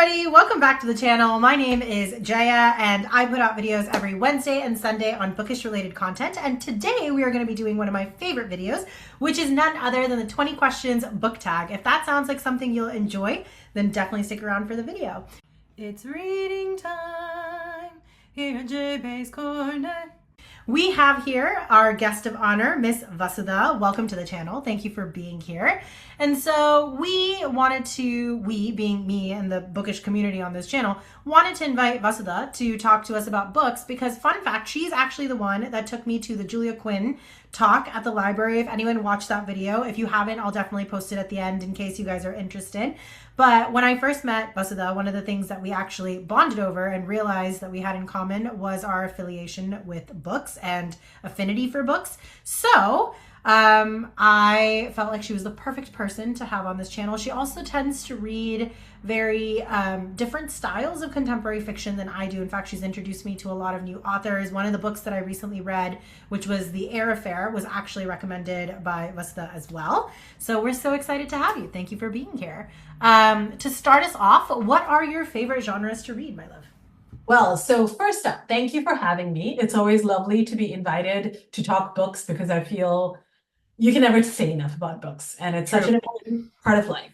everybody, welcome back to the channel. My name is Jaya and I put out videos every Wednesday and Sunday on bookish related content, and today we are going to be doing one of my favorite videos, which is none other than the 20 questions book tag. If that sounds like something you'll enjoy, then definitely stick around for the video. It's reading time here at J-Bay's Corner. We have here our guest of honor, Miss Vasudha. Welcome to the channel. Thank you for being here. And so we being me and the bookish community on this channel, wanted to invite Vasudha to talk to us about books because, fun fact, she's actually the one that took me to the Julia Quinn talk at the library. If anyone watched that video, if you haven't, I'll definitely post it at the end in case you guys are interested. But when I first met Vasudha, one of the things that we actually bonded over and realized that we had in common was our affiliation with books and affinity for books. So I felt like she was the perfect person to have on this channel. She also tends to read very different styles of contemporary fiction than I do. In fact, she's introduced me to a lot of new authors. One of the books that I recently read, which was The Air Affair, was actually recommended by Vasudha as well. So we're so excited to have you. Thank you for being here. To start us off, what are your favorite genres to read, my love? Well, so first up, thank you for having me. It's always lovely to be invited to talk books because I feel you can never say enough about books, and it's such an important part of life.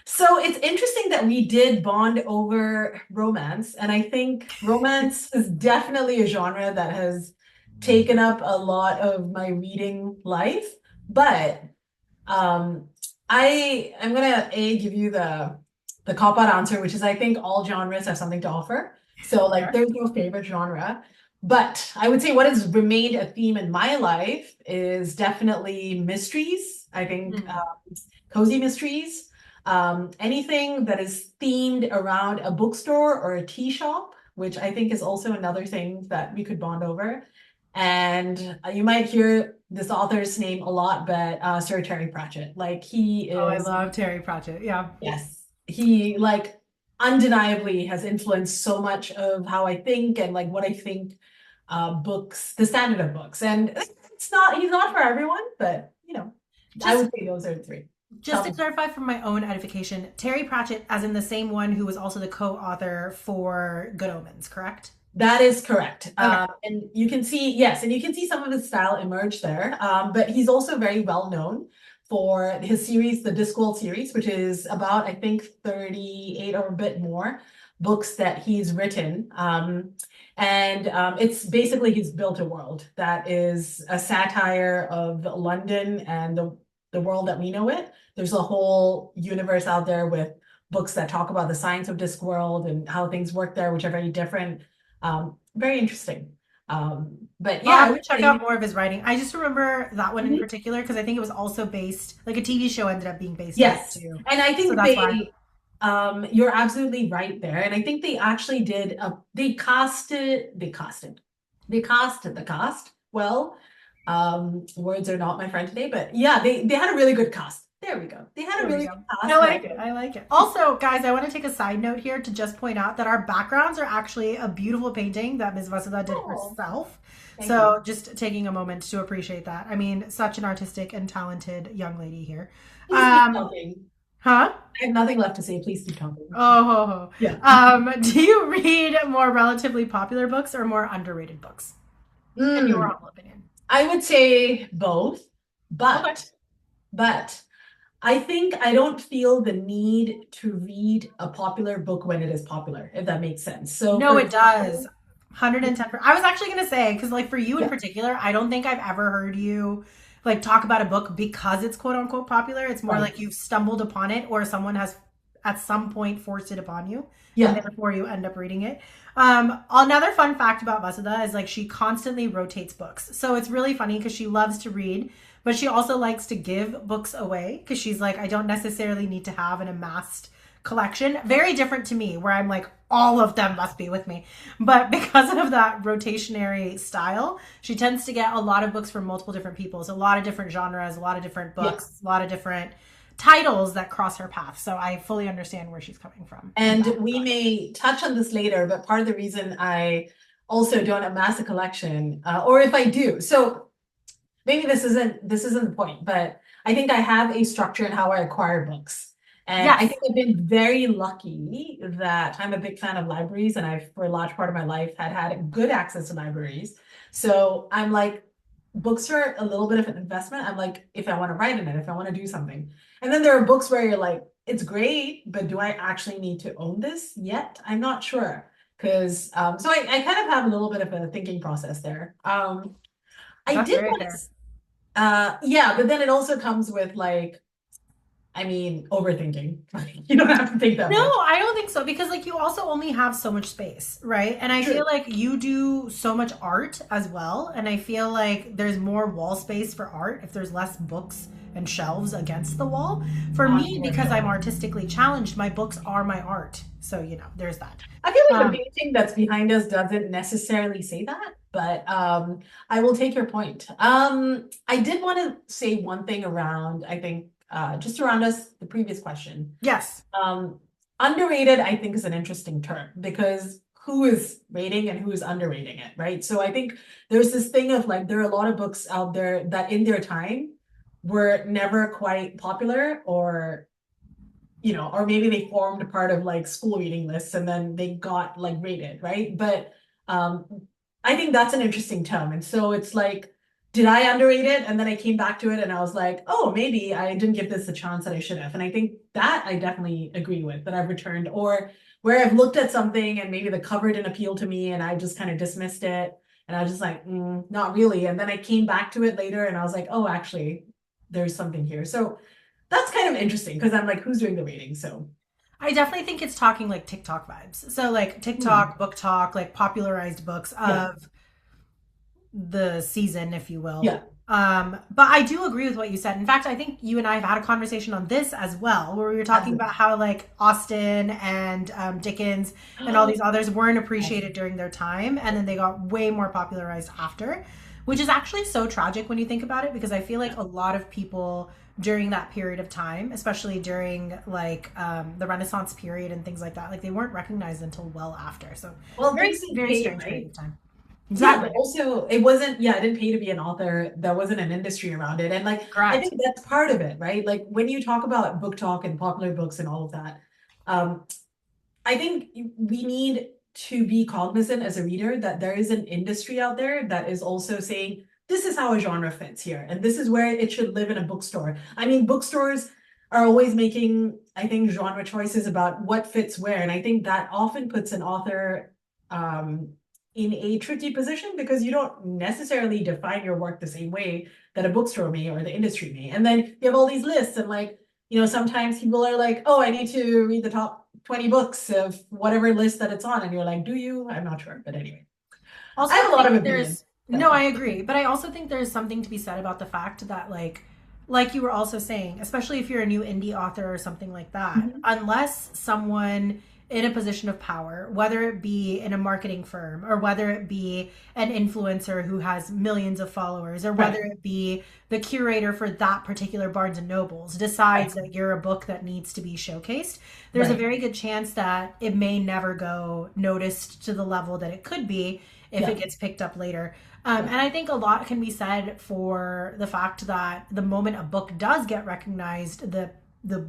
So it's interesting that we did bond over romance, and I think romance is definitely a genre that has taken up a lot of my reading life. But I am gonna give you the cop-out answer, which is I think all genres have something to offer. So like there's no favorite genre. But I would say what has remained a theme in my life is definitely mysteries. I think cozy mysteries, anything that is themed around a bookstore or a tea shop, which I think is also another thing that we could bond over. And you might hear this author's name a lot, but Sir Terry Pratchett, like he is. Oh, I love Terry Pratchett. Yeah. Yes, he like undeniably has influenced so much of how I think and like what I think books, the standard of books. And he's not for everyone, but I would say those are the three. Just to clarify for my own edification, Terry Pratchett as in the same one who was also the co-author for Good Omens, correct? That is correct. Okay. And you can see, yes, and you can see some of his style emerge there. But he's also very well known for his series, the Discworld series, which is about, I think, 38 or a bit more books that he's written. It's basically he's built a world that is a satire of London and the world that we know it. There's a whole universe out there with books that talk about the science of Discworld and how things work there, which are very different. Very interesting. But yeah, I would check out more of his writing. I just remember that one in particular because I think it was also based, like a TV show ended up being based. Yes, too. And I think you're absolutely right there. And I think they actually did. They casted the cast well. Words are not my friend today, but yeah, they had a really good cast. There we go. They had a really good cast. I like it. I like it. Also, guys, I want to take a side note here to just point out that our backgrounds are actually a beautiful painting that Ms. Vasudha did herself. So just taking a moment to appreciate that. I mean, such an artistic and talented young lady here. Huh? I have nothing left to say. Please keep talking. Oh, yeah. Do you read more relatively popular books or more underrated books? In your humble opinion? I would say both, but I think I don't feel the need to read a popular book when it is popular, if that makes sense. So no, it does. 110%. I was actually going to say, because like for you in particular, I don't think I've ever heard you like talk about a book because it's quote unquote popular. It's more like you've stumbled upon it or someone has at some point forced it upon you. Yeah. And therefore you end up reading it. Another fun fact about Vasudha is like she constantly rotates books. So it's really funny because she loves to read, but she also likes to give books away because she's like, I don't necessarily need to have an amassed collection. Very different to me where I'm like, all of them must be with me. But because of that rotationary style, she tends to get a lot of books from multiple different people. So a lot of different genres, a lot of different books, a lot of different titles that cross her path. So I fully understand where she's coming from. And we may touch on this later, but part of the reason I also don't amass a collection, or if I do, so maybe this isn't the point, but I think I have a structure in how I acquire books. And I Yes. think I've been very lucky that I'm a big fan of libraries, and I've, for a large part of my life, had good access to libraries. So I'm like, books are a little bit of an investment. I'm like, if I want to write in it, if I want to do something. And then there are books where you're like, it's great, but do I actually need to own this yet? I'm not sure. Because so I kind of have a little bit of a thinking process there. I That's did very want fair. to, yeah, but then it also comes with like, I mean, overthinking. You don't have to think that No, much. I don't think so because like you also only have so much space, right? And I feel True. like you do so much art as well, and I feel like there's more wall space for art if there's less books and shelves against the wall. For me, because I'm Unfortunately. artistically challenged, my books are my art. So, there's that. I feel like the Um, painting that's behind us doesn't necessarily say that, but I will take your point. I did want to say one thing around, I think, just around us, the previous question. yes. Um, Underrated, I think, is an interesting term because who is rating and who is underrating it, right? So I think there's this thing of like, there are a lot of books out there that in their time were never quite popular, or or maybe they formed a part of like school reading lists and then they got like rated, right? But um, I think that's an interesting term. And so it's like, did I underrate it? And then I came back to it and I was like, oh, maybe I didn't give this the chance that I should have. And I think that I definitely agree with, that I've returned, or where I've looked at something and maybe the cover didn't appeal to me and I just kind of dismissed it. And I was just like, not really. And then I came back to it later and I was like, oh, actually, there's something here. So that's kind of interesting because I'm like, who's doing the rating? So, I definitely think it's talking like TikTok vibes. So, like hmm, TikTok, book talk, like popularized books yeah, of the season, if you will. yeah. But I do agree with what you said. In fact, I think you and I have had a conversation on this as well, where we were talking about Absolutely. how like Austen and Dickens and all these others weren't Yes. appreciated during their time, and then they got way more popularized after, which is actually so tragic when you think about it, because I feel like a lot of people during that period of time, especially during like the Renaissance period and things like that, like they weren't recognized until well after. So Well, very, things didn't very pay, strange period right? of time. Yeah, but Exactly. also it wasn't, yeah, it didn't pay to be an author. There wasn't an industry around it. And like, I Correct. think that's part of it, right? Like when you talk about book talk and popular books and all of that, um, I think we need to be cognizant as a reader that there is an industry out there that is also saying, this is how a genre fits here, and this is where it should live in a bookstore. I mean, bookstores are always making, I think, genre choices about what fits where. And I think that often puts an author um, in a tricky position because you don't necessarily define your work the same way that a bookstore may or the industry may. And then you have all these lists, and like, sometimes people are like, oh, I need to read the top 20 books of whatever list that it's on. And you're like, do you? I'm not sure. But anyway, I Also, have I a lot think of opinions. there's no, I agree, but I also think there's something to be said about the fact that like you were also saying, especially if you're a new indie author or something like that, Mhm. unless someone in a position of power, whether it be in a marketing firm or whether it be an influencer who has millions of followers or whether Right, it be the curator for that particular Barnes and Nobles right, decides that you're a book that needs to be showcased, there's a right. very good chance that it may never go noticed to the level that it could be if it Yeah, gets picked up later. yeah, And I think a lot can be said for the fact that the moment a book does get recognized, the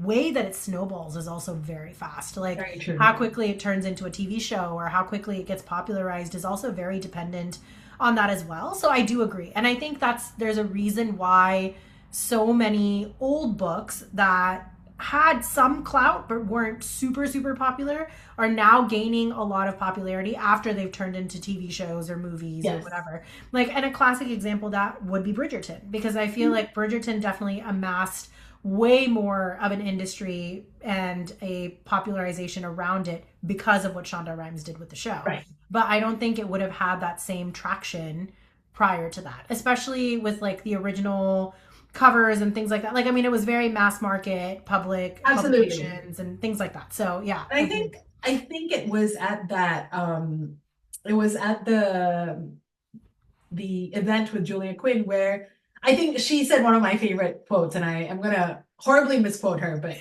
way that it snowballs is also very fast. Like very true. how quickly it turns into a TV show or how quickly it gets popularized is also very dependent on that as well. So I do agree. And I think there's a reason why so many old books that had some clout but weren't super super popular are now gaining a lot of popularity after they've turned into TV shows or movies or Yes. whatever. Like, and a classic example of that would be Bridgerton, because I feel Mhm. like Bridgerton definitely amassed way more of an industry and a popularization around it because of what Shonda Rhimes did with the show. Right. But I don't think it would have had that same traction prior to that, especially with like the original covers and things like that. Like, I mean, it was very mass market, public Absolutely. publications and things like that. So yeah, And I think it was at that it was at the event with Julia Quinn where I think she said one of my favorite quotes, and I am gonna horribly misquote her, but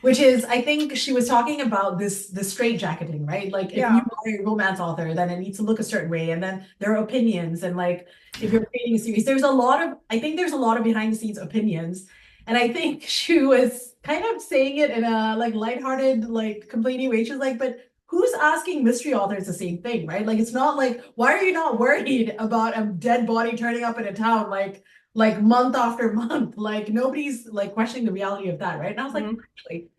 which is, I think she was talking about the straight jacketing, right? Like if you yeah. are a romance author, then it needs to look a certain way, and then there are opinions, and like if you're creating a series, there's a lot of, I think there's a lot of behind the scenes opinions, and I think she was kind of saying it in a like lighthearted, like complaining way. She's like, but who's asking mystery authors the same thing, right? Like, it's not like, why are you not worried about a dead body turning up in a town like month after month? Like, nobody's like questioning the reality of that, right? And I was like, Mhm. actually,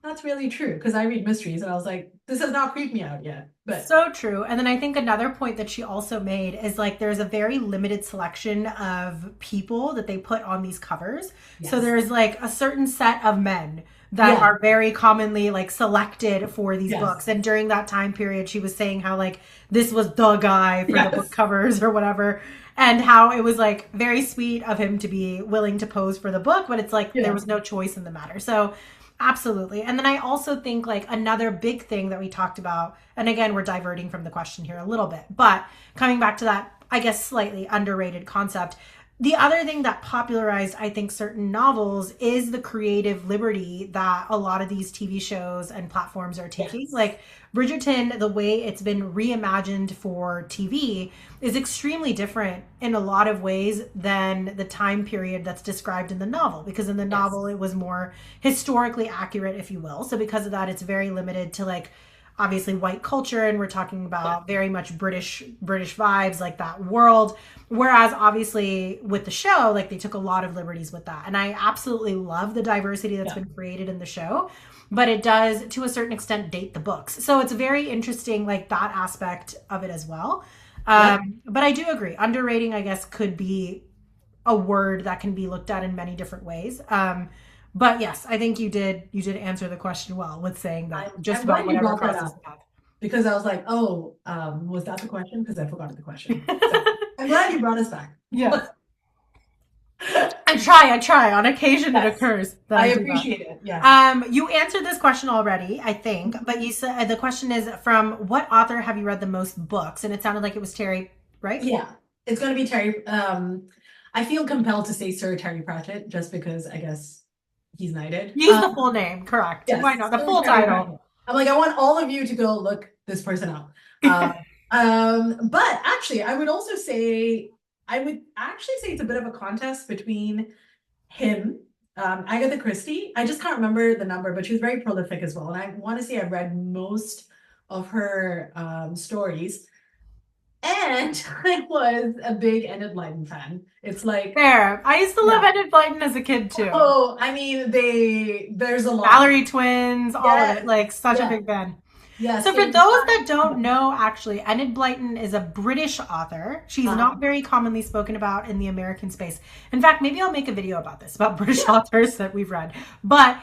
that's really true, because I read mysteries and I was like, this has not creeped me out yet. But So true. And then I think another point that she also made is like there's a very limited selection of people that they put on these covers. So yes, there's like a certain set of men that yeah, are very commonly like selected for these yes, books. And during that time period, she was saying how like this was the guy for the book yes, covers or whatever. And how it was like very sweet of him to be willing to pose for the book, but it's like there yeah, was no choice in the matter. So absolutely. And then I also think like another big thing that we talked about, and again, we're diverting from the question here a little bit, but coming back to that, I guess, slightly underrated concept. The other thing that popularized, I think, certain novels is the creative liberty that a lot of these TV shows and platforms are taking. yes, Like Bridgerton, the way it's been reimagined for TV is extremely different in a lot of ways than the time period that's described in the novel, because in the yes, novel it was more historically accurate, if you will. So because of that, it's very limited to like obviously white culture, and we're talking yeah, about very much British vibes, like that world. Whereas obviously with the show, like they took a lot of liberties with that, and I absolutely love the diversity that's yeah, been created in the show, but it does to a certain extent date the books. So it's very interesting, like that aspect of it as well. yep. But I do agree, underrating, I guess, could be a word that can be looked at in many different ways. But yes, I think you did answer the question well with saying that just I'm about glad you whatever brought that crosses up, the path. because I was like, oh, was that the question? Because I forgot the question. So I'm glad you brought us back. Yes. I try. On occasion it Yes, occurs that I I do that. appreciate it. Yes. You answered this question already, I think, but you said the question is from what author have you read the most books? And it sounded like it was Terry, right? Yeah, it's going to be Terry. I feel compelled to say Sir Terry Pratchett, just because I guess he's knighted. Use the full name, correct. Why Yes, not? The Sir full Terry title. Pratchett. I'm like, I want all of you to go look this person up. But actually, I would actually say it's a bit of a contest between him, Agatha Christie. I just can't remember the number, but she was very prolific as well. And I want to say I've read most of her stories. And I was a big Enid Blyton fan. It's like, Fair. I used to love yeah. Enid Blyton as a kid too. Oh, I mean, there's a lot. Mallory twins, all of it. Yes, Like such a yes, big fan. yes. So for In those that fact, don't know, actually, Enid Blyton is a British author. She's uh, not very commonly spoken about in the American space. In fact, maybe I'll make a video about this, about British yeah, authors that we've read. But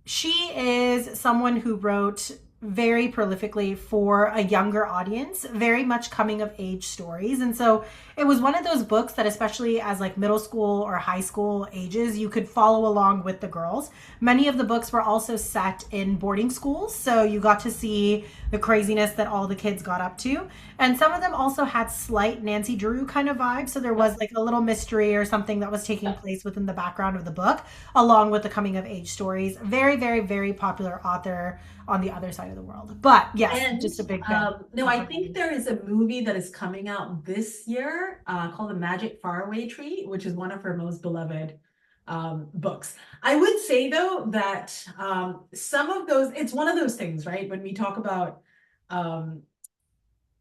she is someone who wrote very prolifically for a younger audience, very much coming of age stories. And so it was one of those books that, especially as like middle school or high school ages, you could follow along with the girls. Many of the books were also set in boarding schools, so you got to see the craziness that all the kids got up to. And some of them also had slight Nancy Drew kind of vibes, so there was like a little mystery or something that was taking yeah. place within the background of the book, along with the coming of age stories. Very, very, very popular author on the other side of the world. But yes, And just a big fan no, of I her think writing. there is a movie that is coming out this year called The Magic Faraway Tree, which is one of her most beloved books. I would say though that some of those, it's one of those things, right? When we talk about um,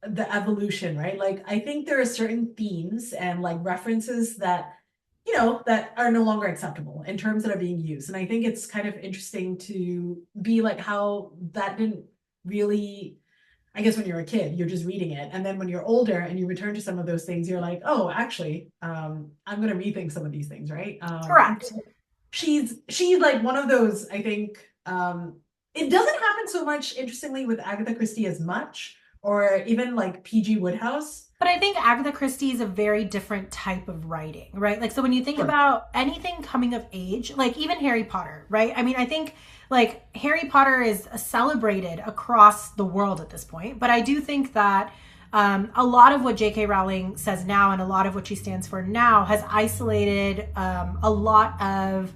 the evolution, right? Like, I think there are certain themes and like references that, that are no longer acceptable in terms that are being used. And I think it's kind of interesting to be like how that didn't really, I guess when you're a kid, you're just reading it. And then when you're older and you return to some of those things, you're like, oh, actually, I'm gonna rethink some of these things, right? And Correct. so she's like one of those, I think, it doesn't happen so much, interestingly, with Agatha Christie as much, or even like PG Woodhouse. But I think Agatha Christie is a very different type of writing, right? Like, so when you think Sure. about anything coming of age, like even Harry Potter, right? I mean, I think like Harry Potter is celebrated across the world at this point, but I do think that a lot of what J.K. Rowling says now and a lot of what she stands for now has isolated a lot of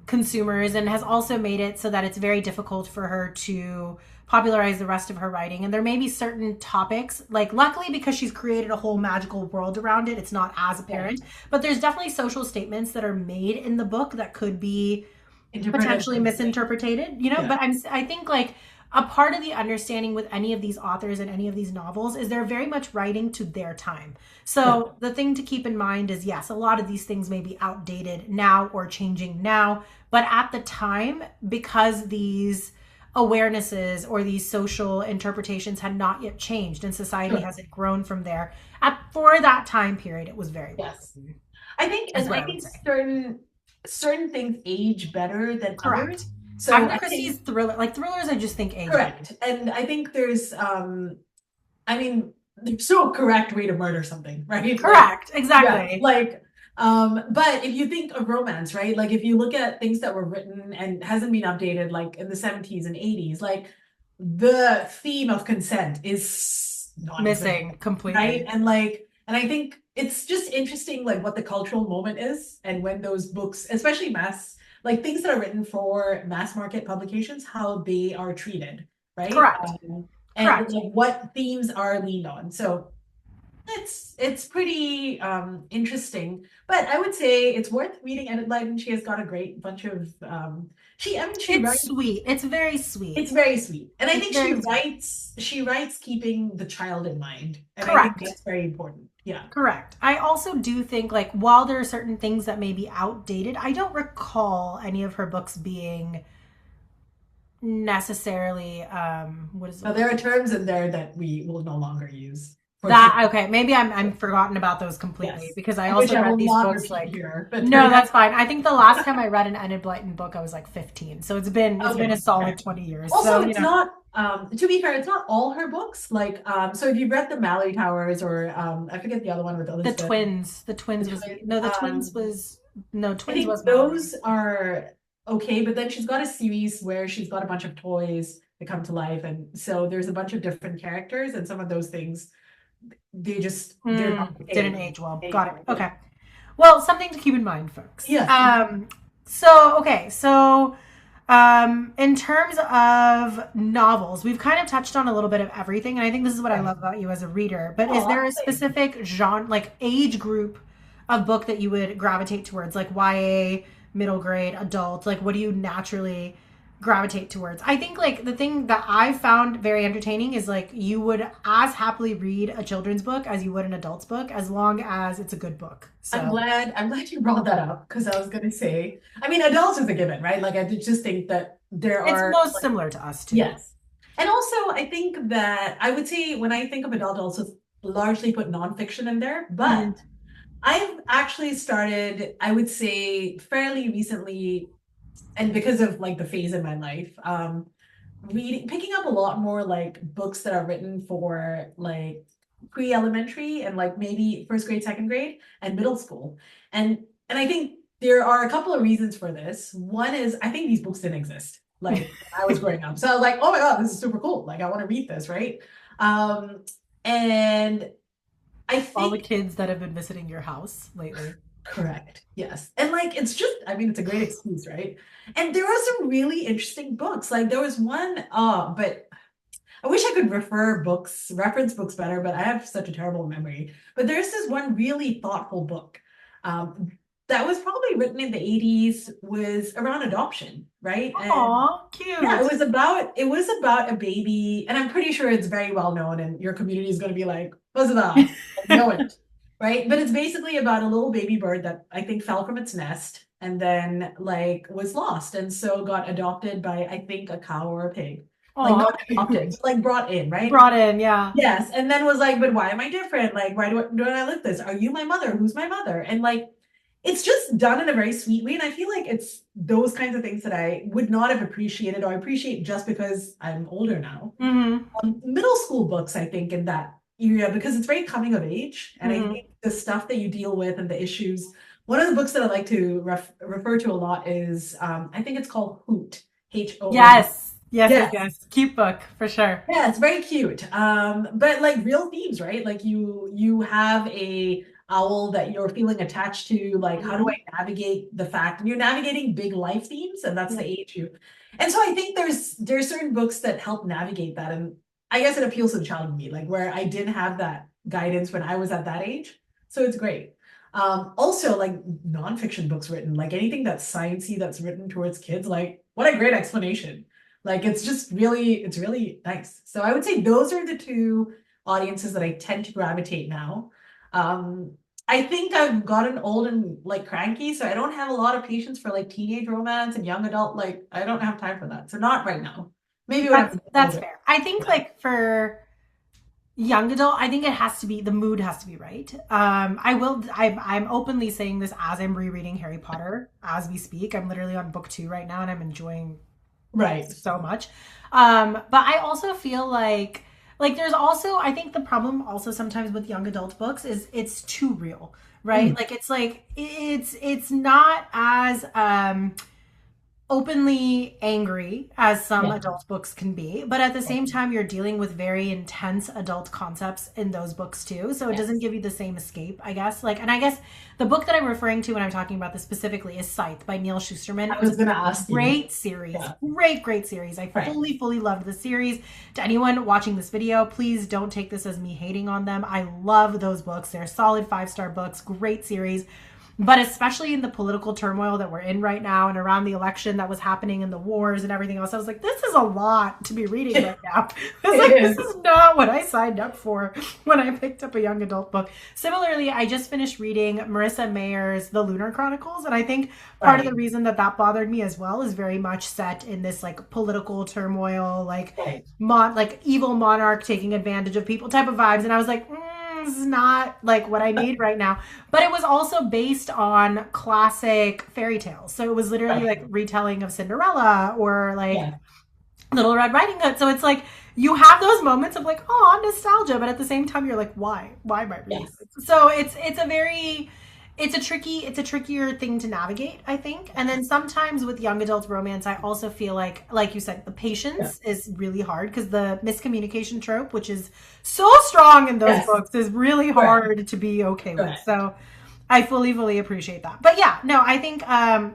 consumers and has also made it so that it's very difficult for her to popularize the rest of her writing. And there may be certain topics, like luckily because she's created a whole magical world around it, it's not as Yeah. apparent. But there's definitely social statements that are made in the book that could be Interpreted. potentially misinterpreted, you know, Yeah. but I think like a part of the understanding with any of these authors and any of these novels is they're very much writing to their time. Yeah. So the thing to keep in mind is yes, a lot of these things may be outdated now or changing now, but at the time, because these awarenesses or these social interpretations had not yet changed and society Sure. hasn't grown from there, for that time period it was very well Yes. written, I think, is and what I I would think say. certain things age better than Correct. others. So Agatha I think Christie's thrillers I just think age better. correct. And I think there's I mean, there's no correct way to murder something, right? Like, Correct. yeah, Exactly. like but if you think of romance, right? Like if you look at things that were written and hasn't been updated like in the 70s and 80s, like the theme of consent is non-existent, Missing right? completely. And I think it's just interesting like what the cultural moment is and when those books, especially like things that are written for mass market publications, how they are treated, right? Correct. And Correct. like what themes are leaned on. So it's pretty interesting. But I would say it's worth reading Enid Blyton. She has got a great bunch of she It's writes, sweet. It's very sweet. it's very sweet. And I It's think very sweet. she writes keeping the child in mind. And I think Correct. that's very important. Yeah. Correct. I also do think, like, while there are certain things that may be outdated, I don't recall any of her books being necessarily, what is the Now word? there are terms in there that we will no longer use for sure. That okay, maybe I'm forgotten about those completely Yes. because I Which also I read will these not books repeat like here, but no, that's fine. I think the last time I read an Enid Blyton book I was like 15. So it's been a okay. solid 20 years. Also, So, you it's know, not to be fair, it's not all her books. Like so if you've read the Mallory Towers or I forget the other one with Elizabeth, the the twins was twins, no, the twins was no, I twins think was Mallory. those are okay, but then she's got a series where she's got a bunch of toys that come to life, and so there's a bunch of different characters, and some of those things they're not Didn't okay. age well. Got it. Anymore. Yeah. Okay. Well, something to keep in mind, folks. Yes. In terms of novels, we've kind of touched on a little bit of everything, and I think this is what I Right. love about you as a reader. But is there Oh, a specific genre, like age group of book that you would gravitate towards, like YA, middle grade, adult? Like, what do you naturally gravitate towards? I think like the thing that I found very entertaining is like you would as happily read a children's book as you would an adult's book as long as it's a good book. So I'm glad you brought that up because I was gonna say, I mean, adults is a given, right? Like I just think that there it's are most similar to us too. yes. And also I think that I would say when I think of adult, I also largely put nonfiction in there, but Mhm. I've actually started, I would say, fairly recently, and because of like the phase in my life, picking up a lot more like books that are written for like pre-elementary and like maybe first grade, second grade, and middle school. And I think there are a couple of reasons for this. One is I think these books didn't exist like when I was growing up. So I was like, oh my God, this is super cool. Like I want to read this, right? Um, and I All the think kids that have been visiting your house lately. correct. Yes. And like it's just, I mean, it's a great excuse, right? And there are some really interesting books. Like there was one, but I wish I could reference books better, but I have such a terrible memory. But there's this one really thoughtful book that was probably written in the 80s, was around adoption, right? And Aw, yeah, cute. it was about a baby, and I'm pretty sure it's very well known, and your community is going to be like, Vasudha, I know it, right? But it's basically about a little baby bird that I think fell from its nest and then like was lost, and so got adopted by I think a cow or a pig, like Aw, not adopted, cute. but like brought in, right? Brought in, yeah. Yes, and then was like, but why am I different? Like, why do I look this? Are you my mother? Who's my mother? And like it's just done in a very sweet way. And I feel like it's those kinds of things that I would not have appreciated or appreciate just because I'm older now. Mm-hmm. Middle school books, I think, in that area, because it's very coming of age. And I Mm-hmm. think the stuff that you deal with and the issues, one of the books that I like to refer to a lot is, I think it's called Hoot, Hoot. Yes. Yes, yes, Yes. yes. Cute book for sure. Yeah, it's very cute. But like real themes, right? Like you have a owl that you're feeling attached to, like how do Mm-hmm. I navigate the fact, and you're navigating big life themes, and that's Yeah. the age you. And so I think there's certain books that help navigate that. And I guess it appeals to the child in me, like where I didn't have that guidance when I was at that age. So it's great. Also, like nonfiction books written, like anything that's sciencey that's written towards kids, like what a great explanation. Like it's really nice. So I would say those are the two audiences that I tend to gravitate now. Um, I think I've gotten old and like cranky, so I don't have a lot of patience for like teenage romance and young adult. Like I don't have time for that. So not right now. Maybe when I'm That's older. fair. I think like for young adult, I think it has to be the mood has to be right. I'm openly saying this as I'm rereading Harry Potter as we speak. I'm literally on book 2 right now and I'm enjoying Right. so much. But I also feel like there's also I think the problem also sometimes with young adult books is it's too real, right? Mm, It's not as openly angry as some yeah. adult books can be, but at the same time you're dealing with very intense adult concepts in those books too, so it doesn't Yes. give you the same escape, I guess. Like, and I guess the book that I'm referring to when I'm talking about this specifically is Scythe by Neil Shusterman. I It was was a gonna ask you. great series, Yeah. great series. I Right. fully loved the series. To anyone watching this video, please don't take this as me hating on them. I love those books. They're solid 5-star books, great series. But especially in the political turmoil that we're in right now and around the election that was happening and the wars and everything else, I was like, this is a lot to be reading right now. I was It like, this is. is not what I signed up for when I picked up a young adult book. Similarly, I just finished reading Marissa Mayer's The Lunar Chronicles. And I think part of the Right. reason that that bothered me as well is very much set in this like political turmoil, Right. like evil monarch taking advantage of people type of vibes. And I was like, this is not like what I need right now. But it was also based on classic fairy tales. So it was literally Right. like retelling of Cinderella or like Yeah. Little Red Riding Hood. So it's like you have those moments of like, oh, nostalgia, but at the same time you're like, why? Why am I reading Yes. this? So it's a very it's a trickier thing to navigate, I think. And then sometimes with young adult romance, I also feel like you said, the Yeah. patience is really hard because the miscommunication trope, which is so strong in those Yes. books, is really Correct. hard to be okay with. Correct. So I fully appreciate that. But yeah, no, I think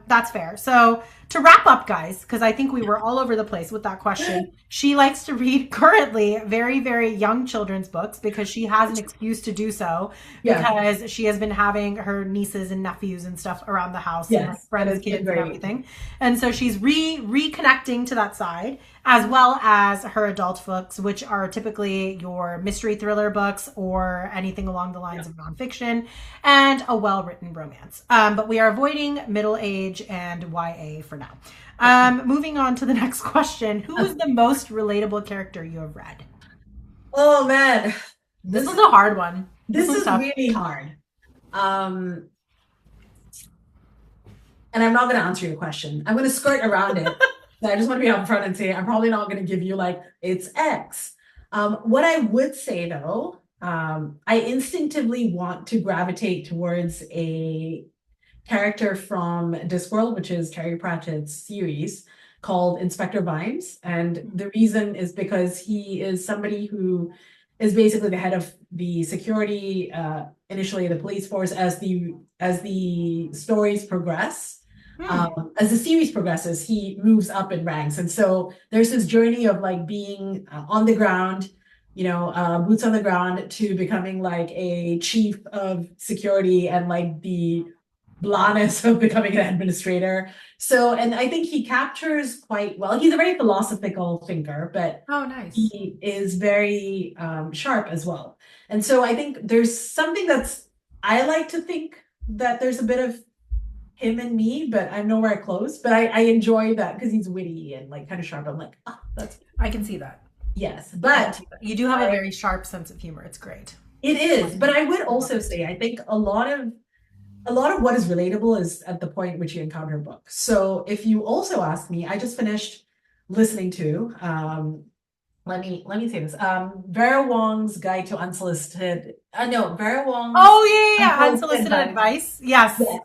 that's fair. So to wrap up, guys, because I think we were all over the place with that question. She likes to read currently very young children's books because she has an excuse to do so Yeah. because she has been having her nieces and nephews and stuff around the house and like Yes. And friends' it's been kids and great. everything. And so she's reconnecting to that side as well as her adult books, which are typically your mystery thriller books or anything along the lines of nonfiction and a well-written romance. But we are avoiding middle age and YA for now. Moving on to the next question. Who is the most relatable character you have read? Oh man, This this was a hard one. this was is tough. really hard. Um, and I'm not going to answer your question. I'm going to skirt around it. So I just want to be upfront and say I'm probably not going to give you like it's X. What I would say though, I instinctively want to gravitate towards a character from Discworld, which is Terry Pratchett's series called Inspector Vimes. And the reason is because he is somebody who is basically the head of the security, initially the police force, as the stories progress. As the series progresses, he moves up in ranks. And so there's this journey of like being on the ground, boots on the ground to becoming like a chief of security and like the blahness of becoming an administrator. So, and I think he captures quite well. He's a very philosophical thinker, but Oh, nice. he is very sharp as well. And so I think there's something I like to think that there's a bit of him and me, but I'm nowhere close. But I enjoy that because he's witty and like kind of sharp. I'm like, that's I can see that. yes. But You do have a very sharp sense of humor. It's great. it is. But I would also say I think a lot of what is relatable is at the point which you encounter books. So if you also ask me, I just finished listening to let me say this. Vera Wong's Guide to Unsolicited. No, Vera Wong's Oh yeah. Unsolicited Unsolicited Advice. advice. Yes. Yes.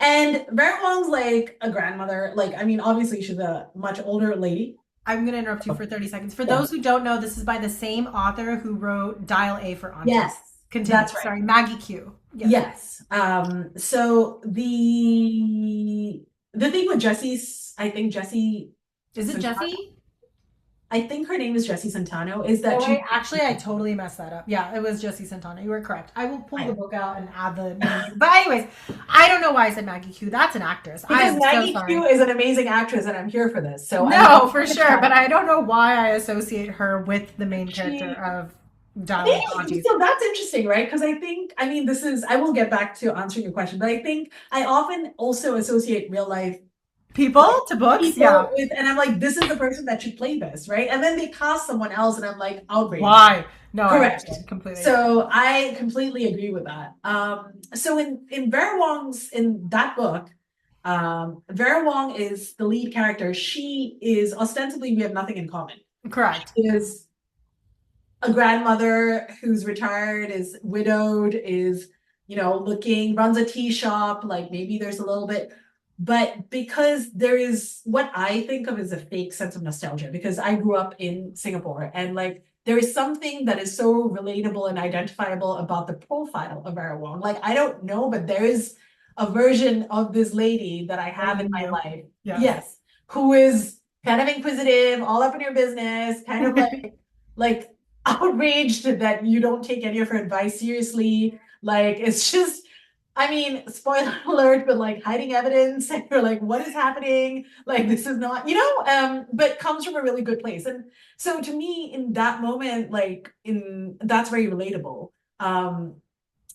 And Vera Wong's like a grandmother. Like, I mean, obviously she's a much older lady. I'm going to interrupt you for 30 seconds. For Yeah. those who don't know, this is by the same author who wrote Dial A for Auntie. Yes. Continue. That's right. Sorry, Maggie Q. Yes. So the thing with Jesse's, I think Jesse Is it Jesse? I think her name is Jessie Santano, is that Oh, she, actually, I totally messed that up. Yeah, it was Josie Santana. You were correct. I will pull the right. book out and add the name. But anyways, I don't know why I said Maggie Q. That's an actress. I Because am so Maggie Q sorry. is an amazing actress and I'm here for this. So I'm No, for gonna sure. try. But I don't know why I associate her with the main character She of Dial of maybe Aunties. so that's interesting, right? Because I think, I mean, this is I will get back to answering your question, but I think I often also associate real life like People to books? people Yeah. with, and I'm like, this is the person that should play this, right? And then they cast someone else, and I'm like, outraged. Why? No, I Correct. understand completely. So I completely agree with that. So in Vera Wong's in that book, Vera Wong is the lead character. She is ostensibly we have nothing in common. Correct. She is a grandmother who's retired, is widowed, is, looking, runs a tea shop, like maybe there's a little bit, but because there is what I think of as a fake sense of nostalgia, because I grew up in Singapore and like there is something that is so relatable and identifiable about the profile of Vera Wong. Like I don't know, but there is a version of this lady that I have in my You. life. Yes. Yes, who is kind of inquisitive, all up in your business, kind of like outraged that you don't take any of her advice seriously. Like it's just, I mean, spoiler alert, but like hiding evidence and you're like, what is happening? Like this is not, but comes from a really good place. And so to me, in that moment, like in that's very relatable.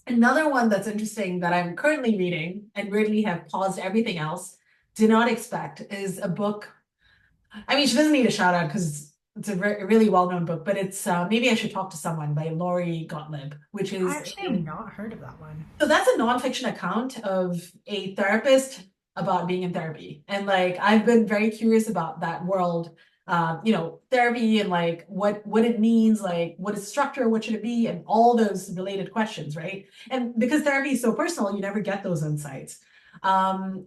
Another one that's interesting that I'm currently reading and weirdly have paused everything else, did not expect, is a book. I mean, she doesn't need a shout out because it's a really well-known book, but it's Maybe I Should Talk to Someone by Laurie Gottlieb, which I is actually have not heard of that one. so that's a nonfiction account of a therapist about being in therapy. And like I've been very curious about that world, therapy and like what it means, like what is structure, what should it be, and all those related questions, right? And because therapy is so personal, you never get those insights. Um,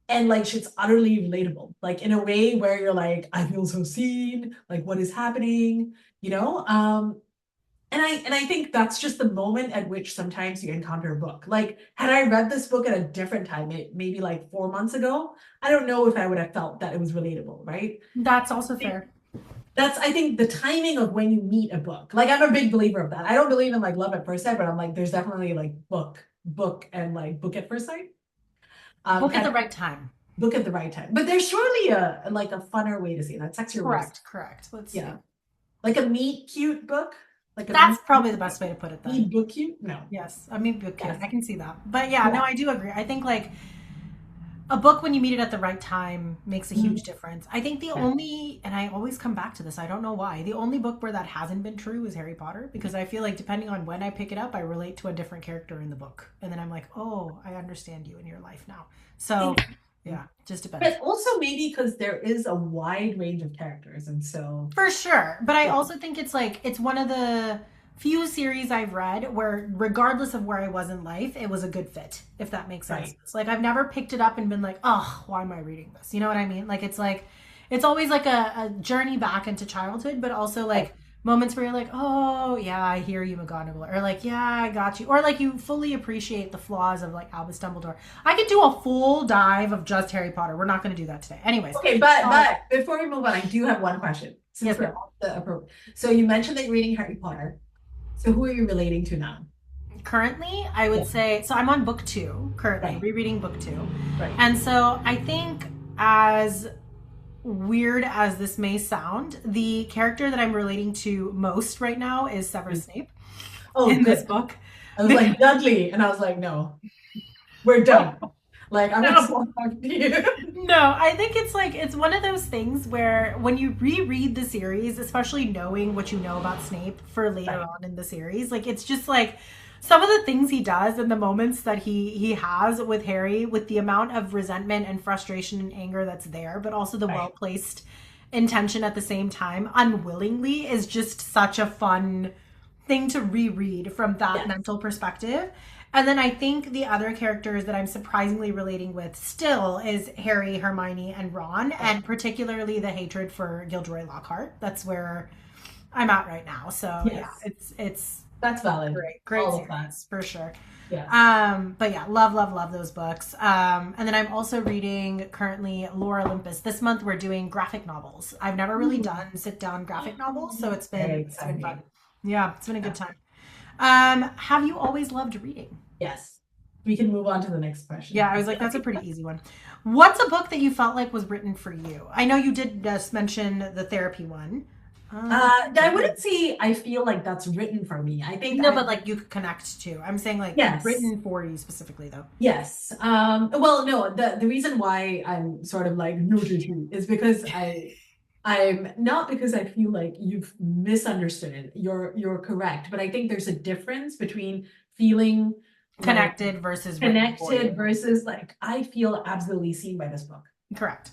and like it's utterly relatable, like in a way where you're like, I feel so seen, like what is happening, you know? And I think that's just the moment at which sometimes you encounter a book. Like, had I read this book at a different time, maybe like 4 months ago, I don't know if I would have felt that it was relatable, right? That's also fair. That's, I think, the timing of when you meet a book. Like, I'm a big believer of that. I don't believe in like love at first sight, but I'm like, there's definitely like book, and like book at first sight. Book at Kind the of right time. book at the right time. But there's surely a like a funner way to say that. Sexier way. Correct. Let's see. Yeah. Like a meet cute book. Like a That's probably the best way to put it then. meet book cute? No. Yes, I mean book cute. Yes. I can see that. But yeah, Yeah. no, I do agree. I think like a book when you meet it at the right time makes a huge difference. I think the Yeah. only, and I always come back to this, I don't know why, the only book where that hasn't been true is Harry Potter, because I feel like depending on when I pick it up, I relate to a different character in the book. And then I'm like, oh, I understand you in your life now. So yeah, just depends. But also maybe because there is a wide range of characters, and so For sure. But I yeah. also think it's like, it's one of the few series I've read where, regardless of where I was in life, it was a good fit, if that makes sense. Right. It's like, I've never picked it up and been like, oh, why am I reading this? You know what I mean? Like, it's always like a journey back into childhood, but also like moments where you're like, oh, yeah, I hear you, McGonagall. Or like, yeah, I got you. Or like, you fully appreciate the flaws of like Albus Dumbledore. I could do a full dive of just Harry Potter. We're not going to do that today. Anyways. Okay, but before we move on, I do have one question. Since Yes, we're ma'am. on the approach. So you mentioned that you're reading Harry Potter. So who are you relating to now? Currently, I would say, so I'm on book 2 currently, Right. rereading book 2. Right. And so I think, as weird as this may sound, the character that I'm relating to most right now is Severus Snape Oh, in this good. book. I was like Dudley, and I was like, no, we're done. Like I'm not talking to you. No, I think it's like, it's one of those things where when you reread the series, especially knowing what you know about Snape for later Right. on in the series, like it's just like some of the things he does and the moments that he has with Harry, with the amount of resentment and frustration and anger that's there, but also the Right. well-placed intention at the same time, unwillingly, is just such a fun thing to reread from that Yes. mental perspective. And then I think the other characters that I'm surprisingly relating with still is Harry, Hermione, and Ron, and particularly the hatred for Gilderoy Lockhart. That's where I'm at right now. So yeah, Yes. it's That's valid. Great All of that. series for sure. Yes. But yeah, love those books. And then I'm also reading currently Laura Olympus. This month we're doing graphic novels. I've never really Ooh. done sit down graphic novels, so Very it's been fun. exciting. Yeah, it's been a Yeah. good time. Have you always loved reading? Yes. We can move on to the next Yeah, question. I was like, that's a pretty easy one. What's a book that you felt like was written for you? I know you did just mention the therapy one. I wouldn't say I feel like that's written for me. I think No, but like you could connect to. I'm saying like yes. written for you specifically though. Yes. Well, no, the reason why I'm sort of like no judgment is because I'm not because I feel like you've misunderstood it. You're correct, but I think there's a difference between feeling like Connected versus written for connected you. versus like I feel absolutely seen by this book. Correct.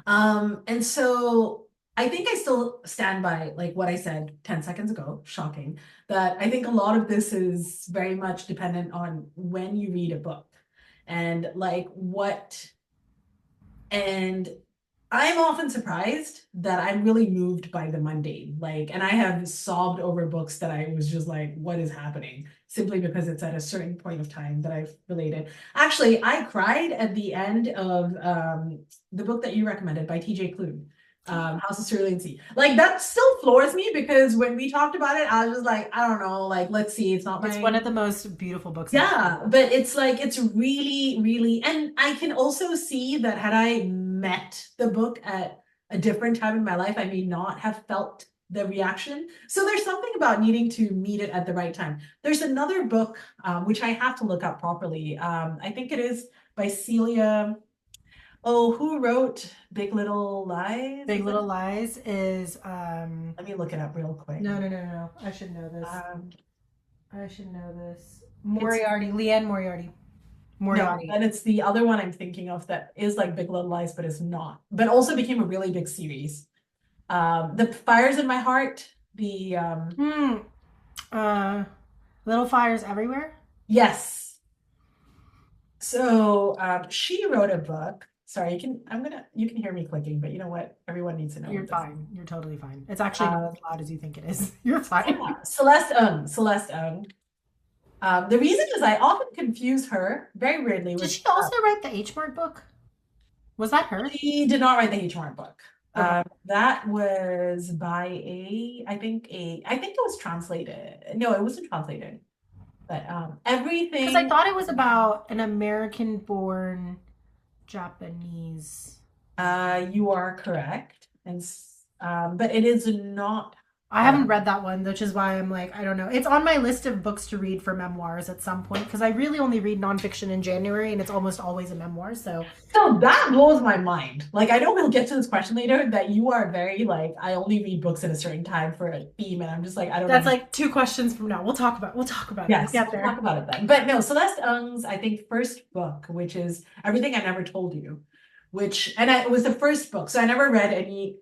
And so I think I still stand by like what I said 10 seconds ago, shocking, that I think a lot of this is very much dependent on when you read a book and like what, and I'm often surprised that I'm really moved by the mundane. Like, and I have sobbed over books that I was just like, what is happening? Simply because it's at a certain point of time that I've related. Actually, I cried at the end of the book that you recommended by TJ Klune, House of Cerulean Sea. Like that still floors me because when we talked about it, I was just like, I don't know, like let's see, it's not It's my one of the most beautiful books. yeah, but it's like it's really, really, and I can also see that had I met the book at a different time in my life, I may not have felt the reaction. So there's something about needing to meet it at the right time. There's another book, which I have to look up properly. I think it is by Celia. Oh, who wrote Big Little Lies? Big Little Lies is Let me look it up real quick. no. I should know this. Um, I should know this. it's Moriarty, Leanne Moriarty. No, Moriarty. and it's the other one I'm thinking of that is like Big Little Lies, but is not, but also became a really big series. The Fires in My Heart, the Little Fires Everywhere. yes. So she wrote a book. Sorry, you can hear me clicking, but you know what? Everyone needs to know. You're fine. You're totally fine. It's actually not as loud as you think it is. You're fine. Yeah, Celeste Ng. The reason is I often confuse her very weirdly Did with she also write the H Mart book? Was that her? she did not write the H Mart book. Okay. That was by I think it was translated. No, it wasn't translated. But everything. Because I thought it was about an American born Japanese. You are correct, and but it is not. I haven't read that one, which is why I'm like, I don't know. It's on my list of books to read for memoirs at some point because I really only read nonfiction in January and it's almost always a memoir. So that blows my mind. Like, I know we'll get to this question later that you are very like, I only read books at a certain time for a theme, and I'm just like, I don't know. That's like 2 questions from now. We'll talk about yes, it. we'll talk about it then. But no, Celeste Ng's, I think, first book, which is Everything I Never Told You, it was the first book. So I never read any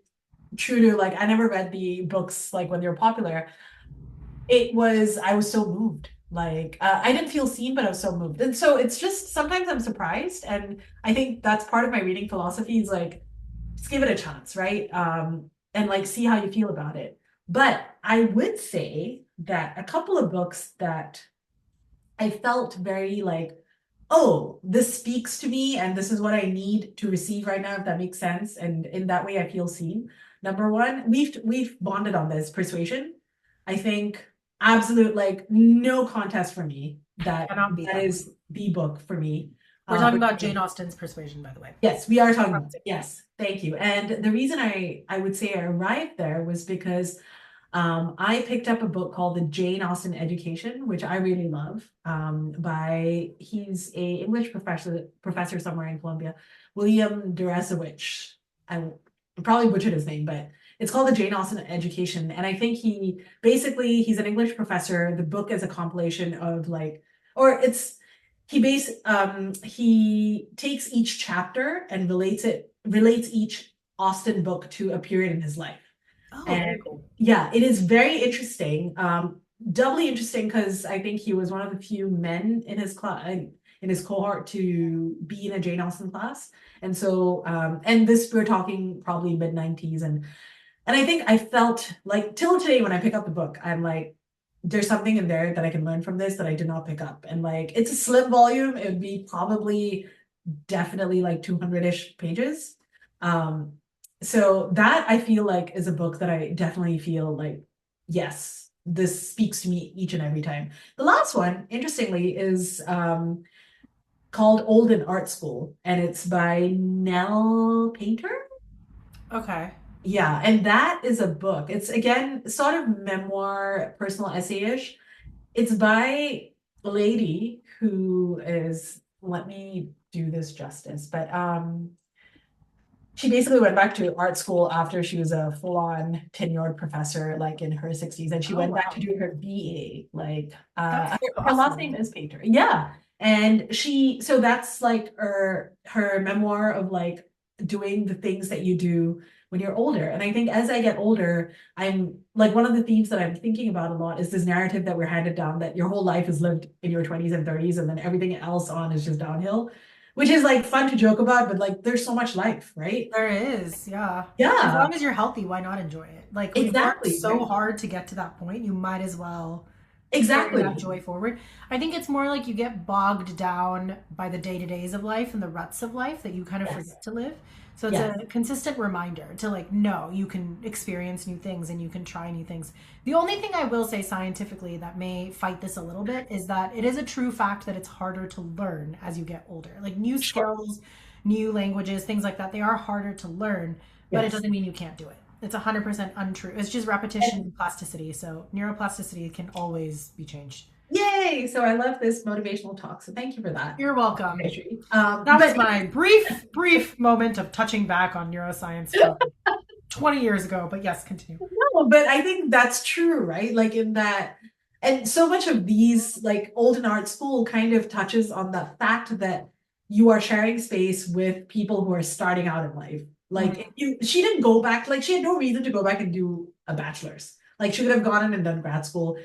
true to like I never read the books like when they were popular. I was so moved. Like I didn't feel seen, but I was so moved. And so it's just sometimes I'm surprised. And I think that's part of my reading philosophy is like, just give it a chance, right? And like see how you feel about it. But I would say that a couple of books that I felt very like, oh, this speaks to me and this is what I need to receive right now, if that makes sense. And in that way I feel seen. Number one, we've bonded on this, Persuasion. I think absolute like no contest for me that is the book for me. We're talking about Jane Austen's Persuasion, by the way. Yes, we are talking about yes, thank you. And the reason I would say I arrived there was because I picked up a book called The Jane Austen Education, which I really love. He's a English professor somewhere in Columbia, William Deresiewicz. I probably butchered his name, but it's called The Jane Austen Education. And I think he's an English professor. The book is a compilation of he takes each chapter and relates each Austen book to a period in his life. Oh, and cool. Yeah, it is very interesting. Doubly interesting because I think he was one of the few men in his class, in his cohort, to be in a Jane Austen class. And so, and this we're talking probably mid-90s, and I think I felt like till today when I pick up the book, I'm like, there's something in there that I can learn from this that I did not pick up. And like, it's a slim volume. It would be probably definitely like 200-ish pages. Um, so that I feel like is a book that I definitely feel like, yes, this speaks to me each and every time. The last one, interestingly, is called Old in Art School, and it's by Nell Painter. Okay. Yeah, and that is a book. It's again sort of memoir, personal essay-ish. It's by a lady who is, let me do this justice, but she basically went back to art school after she was a full-on tenured professor, like in her 60s, and she Oh, went back to wow. do her BA. Like That's her last awesome. name is Painter. Yeah. And so that's like her memoir of like doing the things that you do when you're older. And I think as I get older, I'm like one of the themes that I'm thinking about a lot is this narrative that we're handed down that your whole life is lived in your 20s and 30s, and then everything else on is just downhill, which is like fun to joke about, but like there's so much life, right? There is, yeah. As Yeah, long as you're healthy, why not enjoy it? Like we've worked exactly, so right? hard to get to that point, you might as well carry that Exactly. joy forward. I think it's more like you get bogged down by the day-to-days of life and the ruts of life that you kind of Yes. forget to live. So it's Yes. a consistent reminder to like, no, you can experience new things and you can try new things. The only thing I will say scientifically that may fight this a little bit is that it is a true fact that it's harder to learn as you get older. Like new Sure. skills, new languages, things like that, they are harder to learn, but it Yes. doesn't mean you can't do it. It's 100% untrue. It's just repetition And and plasticity. So neuroplasticity can always be changed. yay! So I love this motivational talk. So thank you for that. You're welcome. That was But my brief moment of touching back on neuroscience from 20 years ago. But yes, continue. no, but I think that's true, right? Like in that, and so much of these, like old in art school, kind of touches on the fact that you are sharing space with people who are starting out in life. Like if Mhm. she didn't go back, like she had no reason to go back and do a bachelor's. Like she could have gone in and done grad school.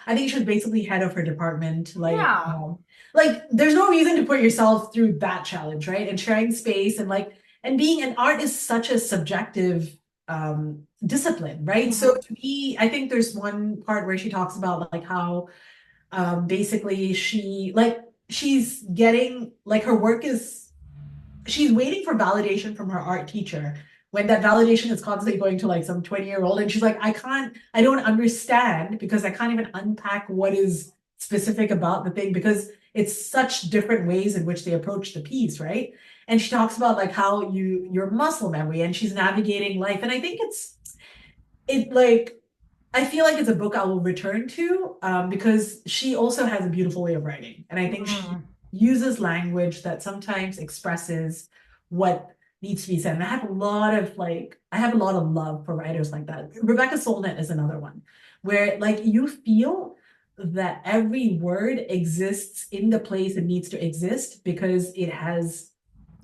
I think she was basically head of her department. Yeah. Like there's no reason to put yourself through that challenge, right? And sharing space and like and being an art is such a subjective discipline, right? So Mhm. to me, I think there's one part where she talks about like how basically she's getting like her work is she's waiting for validation from her art teacher when that validation is constantly going to like some 20-year-old, and she's like, I don't understand because I can't even unpack what is specific about the thing because it's such different ways in which they approach the piece, right? And she talks about like how your muscle memory, and she's navigating life. And I think it like I feel like it's a book I will return to because she also has a beautiful way of writing. And I think she Mhm. uses language that sometimes expresses what needs to be said. And I have a lot of love for writers like that. Rebecca Solnit is another one where like you feel that every word exists in the place it needs to exist because it has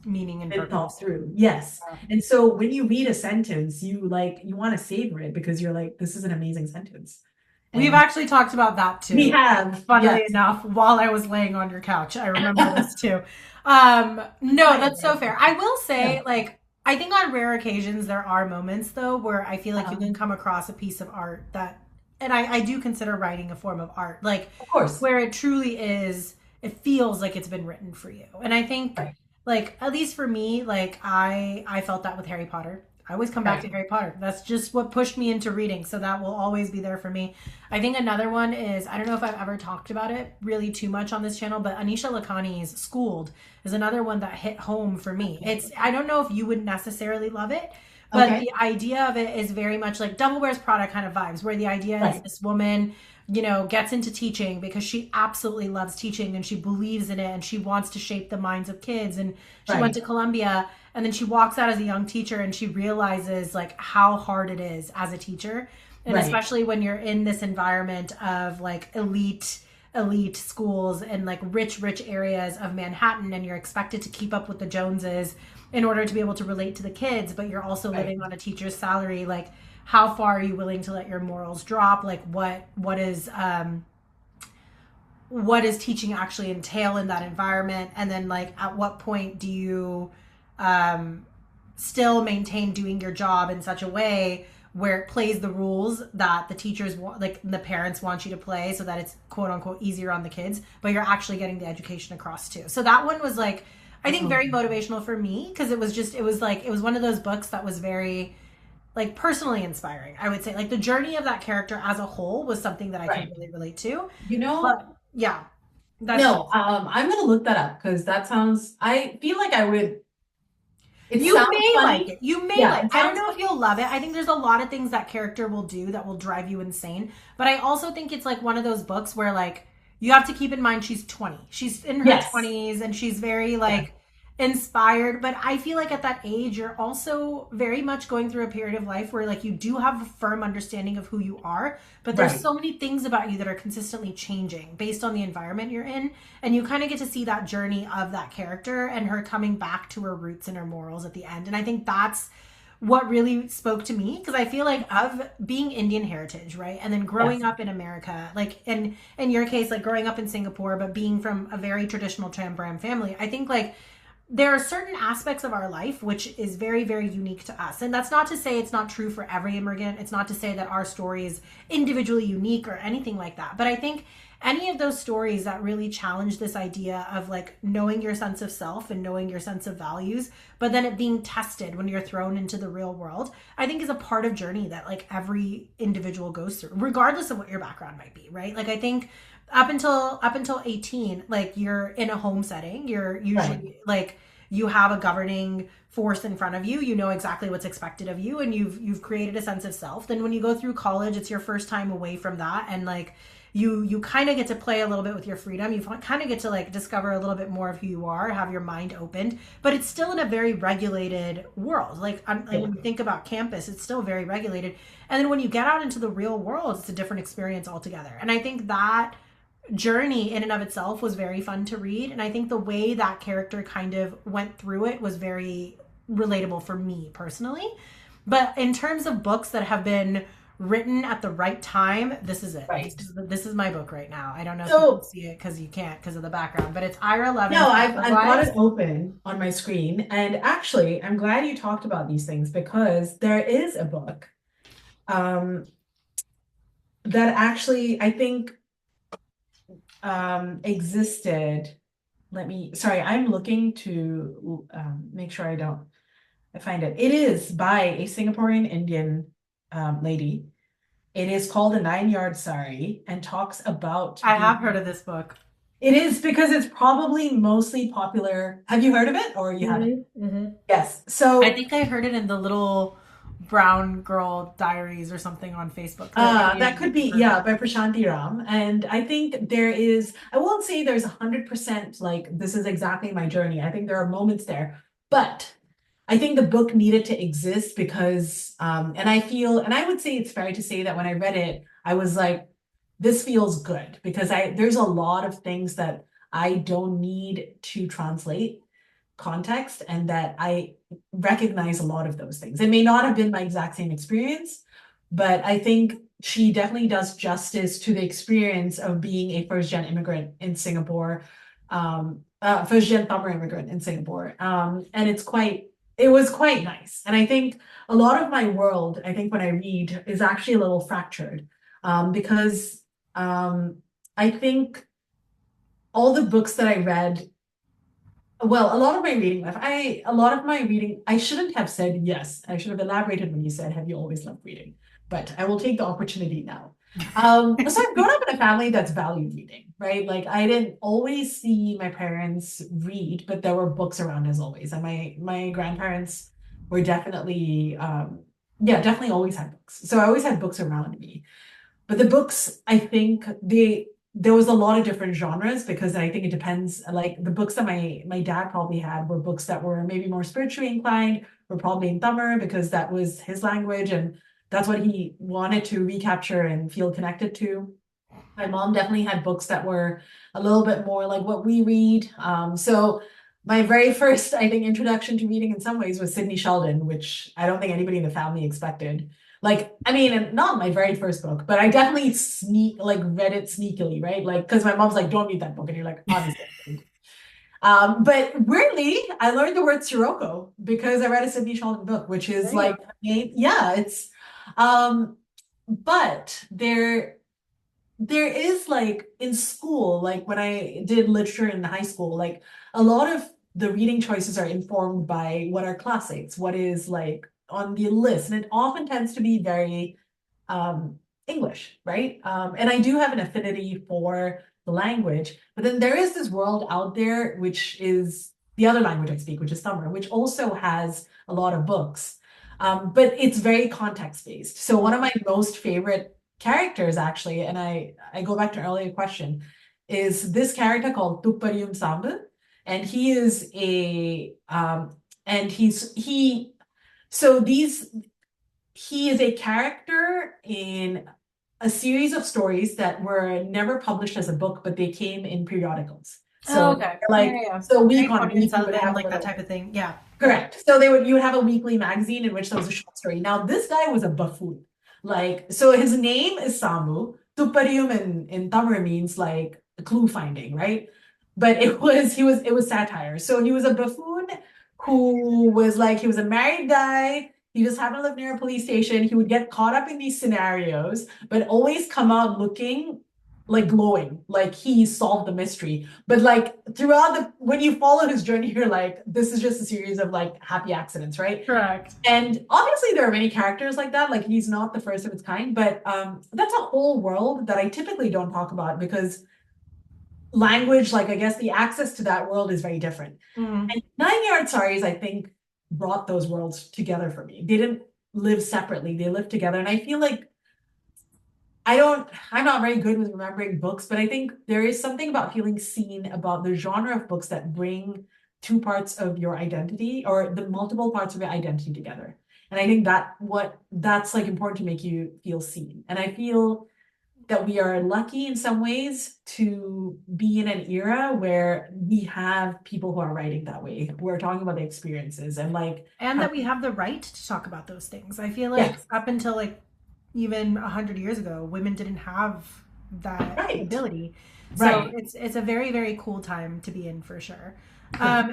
Meaning and been thought purpose. through. Yes. Yeah. And so when you read a sentence, you want to savor it because you're like, this is an amazing sentence. We've And actually talked about that we too. have, Funnily yes. enough, while I was laying on your couch, I remember this too. No, Kind of, that's so right? fair. I will Yeah. say, like, I think on rare occasions there are moments though where I feel like you can Um, come across a piece of art that, and I do consider writing a form of art, like of course. where it truly is, it feels like it's been written for you. And I think, Right. like, at least for me, like I felt that with Harry Potter. I always come back to Right. Harry Potter. That's just what pushed me into reading, so that will always be there for me. I think another one is, I don't know if I've ever talked about it really too much on this channel, but Anisha Lakhani's Schooled is another one that hit home for me. It's, I don't know if you would necessarily love it, but Okay. the idea of it is very much like Devil Wears Prada kind of vibes, where the idea is Right. this woman, you know, gets into teaching because she absolutely loves teaching and she believes in it and she wants to shape the minds of kids. And she went to Right. Columbia, and then she walks out as a young teacher and she realizes like how hard it is as a teacher. And Right. especially when you're in this environment of like elite schools and like rich areas of Manhattan, and you're expected to keep up with the Joneses in order to be able to relate to the kids, but you're also Right. living on a teacher's salary. Like, how far are you willing to let your morals drop? Like, what does teaching actually entail in that environment? And then like at what point do you um still maintain doing your job in such a way where it plays the rules that the teachers want, like the parents want you to play, so that it's quote unquote easier on the kids, but you're actually getting the education across too. So that one was like, I think, Oh, very motivational for me, because it was like, it was one of those books that was very like personally inspiring. I would say like the journey of that character as a whole was something that I could right. really relate to. You know, But yeah, that's no, I'm gonna look that up because that sounds, I feel like I would, it you sounds may like funny. it. You may Yeah, like. it I don't sounds know if you'll love it. I think there's a lot of things that character will do that will drive you insane. But I also think it's like one of those books where like you have to keep in mind she's 20. She's in her yes. 20s and she's very Yeah, like inspired, but I feel like at that age you're also very much going through a period of life where like you do have a firm understanding of who you are, but there's right. so many things about you that are consistently changing based on the environment you're in, and you kind of get to see that journey of that character and her coming back to her roots and her morals at the end. And I think that's what really spoke to me, because I feel like of being Indian heritage, right? And then growing Yes. up in America, like in your case, like growing up in Singapore, but being from a very traditional Tram Bram family, I think like there are certain aspects of our life which is very, very unique to us. And that's not to say it's not true for every immigrant. It's not to say that our story is individually unique or anything like that. But I think any of those stories that really challenge this idea of like knowing your sense of self and knowing your sense of values, but then it being tested when you're thrown into the real world, I think is a part of journey that like every individual goes through, regardless of what your background might be, right? Like I think up until 18, like you're in a home setting, you're Right. usually like you have a governing force in front of you, you know exactly what's expected of you, and you've created a sense of self. Then when you go through college, it's your first time away from that, and like you kind of get to play a little bit with your freedom. You kind of get to like discover a little bit more of who you are, have your mind opened, but it's still in a very regulated world. Like Yeah. when you think about campus, it's still very regulated. And then when you get out into the real world, it's a different experience altogether. And I think that journey in and of itself was very fun to read, and I think the way that character kind of went through it was very relatable for me personally. But in terms of books that have been written at the right time, this is it. Right. This is my book right now. I don't know if you can So see it because you can't because of the background, but it's Ira Levin's no, I've got Wives. it open on my screen, and actually, I'm glad you talked about these things because there is a book um, that actually I think existed. Sorry, I'm looking to make sure I find it. It is by a Singaporean Indian lady. It is called A 9 Yard Sari and talks about I the. have heard of this book. It is because it's probably mostly popular. Have you heard of it or you haven't? Mm-hmm. Yes. I So think I heard it in the little brown girl diaries or something on Facebook. The that Indian could be, version. yeah, by Prashanti Ram. And I think there is, I won't say there's 100% like this is exactly my journey. I think there are moments there, but I think the book needed to exist because, and I feel, and I would say it's fair to say that when I read it, I was like, this feels good because there's a lot of things that I don't need to translate context and that I recognize a lot of those things. It may not have been my exact same experience, but I think she definitely does justice to the experience of being a first gen immigrant in Singapore, first gen Tamil immigrant in Singapore. And it was quite nice. And I think a lot of my world, I think when I read, is actually a little fractured because I think all the books that I read, well, a lot of my reading, I shouldn't have said yes. I should have elaborated when you said, have you always loved reading? But I will take the opportunity now. So I've grown up in a family that's valued reading, right? Like I didn't always see my parents read, but there were books around as always. And my grandparents were definitely, yeah, definitely always had books. So I always had books around me. But the books, I think there was a lot of different genres because I think it depends. Like the books that my dad probably had were books that were maybe more spiritually inclined, were probably in Tamil because that was his language and that's what he wanted to recapture and feel connected to. My mom definitely had books that were a little bit more like what we read. So my very first, I think, introduction to reading in some ways was Sidney Sheldon, which I don't think anybody in the family expected. Like, I mean, not my very first book, but I definitely read it sneakily, right? Like, because my mom's like, don't read that book. And you're like, obviously. But weirdly, I learned the word Sirocco because I read a Sidney Sheldon book, which is There you like, yeah, it's But there is like in school, like when I did literature in high school, like a lot of the reading choices are informed by what are classics, what is like on the list, and it often tends to be very um, English, right? And I do have an affinity for the language, but then there is this world out there, which is the other language I speak, which is Tamil, which also has a lot of books. But it's very context based. So one of my most favorite characters, actually, and I go back to an earlier question, is this character called Tuppariyum Sambu, and he is a and so these he is a character in a series of stories that were never published as a book, but they came in periodicals. Oh, So okay. Yeah, like, yeah, yeah. so week Very on Ponniyin week, you would Selvan, have a like that little, type of thing. Yeah. correct. So you would have a weekly magazine in which there was a short story. Now, this guy was a buffoon. Like, so his name is Samu. Tuparium in Tamil means like clue finding, right? But it was satire. So he was a buffoon who was like, he was a married guy. He just happened to live near a police station. He would get caught up in these scenarios, but always come out looking like glowing, like he solved the mystery. But like throughout when you follow his journey, you're like, this is just a series of like happy accidents, right? Correct. And obviously there are many characters like that, like he's not the first of its kind, but that's a whole world that I typically don't talk about because language, like I guess the access to that world is very different. Mm. And 9 Yard Saris, I think, brought those worlds together for me. They didn't live separately, they lived together. And I feel like I'm not very good with remembering books, but I think there is something about feeling seen about the genre of books that bring two parts of your identity or the multiple parts of your identity together. And I think that's like important to make you feel seen. And I feel that we are lucky in some ways to be in an era where we have people who are writing that way. We're talking about the experiences and like And how, that we have the right to talk about those things. I feel like yes, up until like even 100 years ago, women didn't have that right, ability. So right. it's a very, very cool time to be in for sure.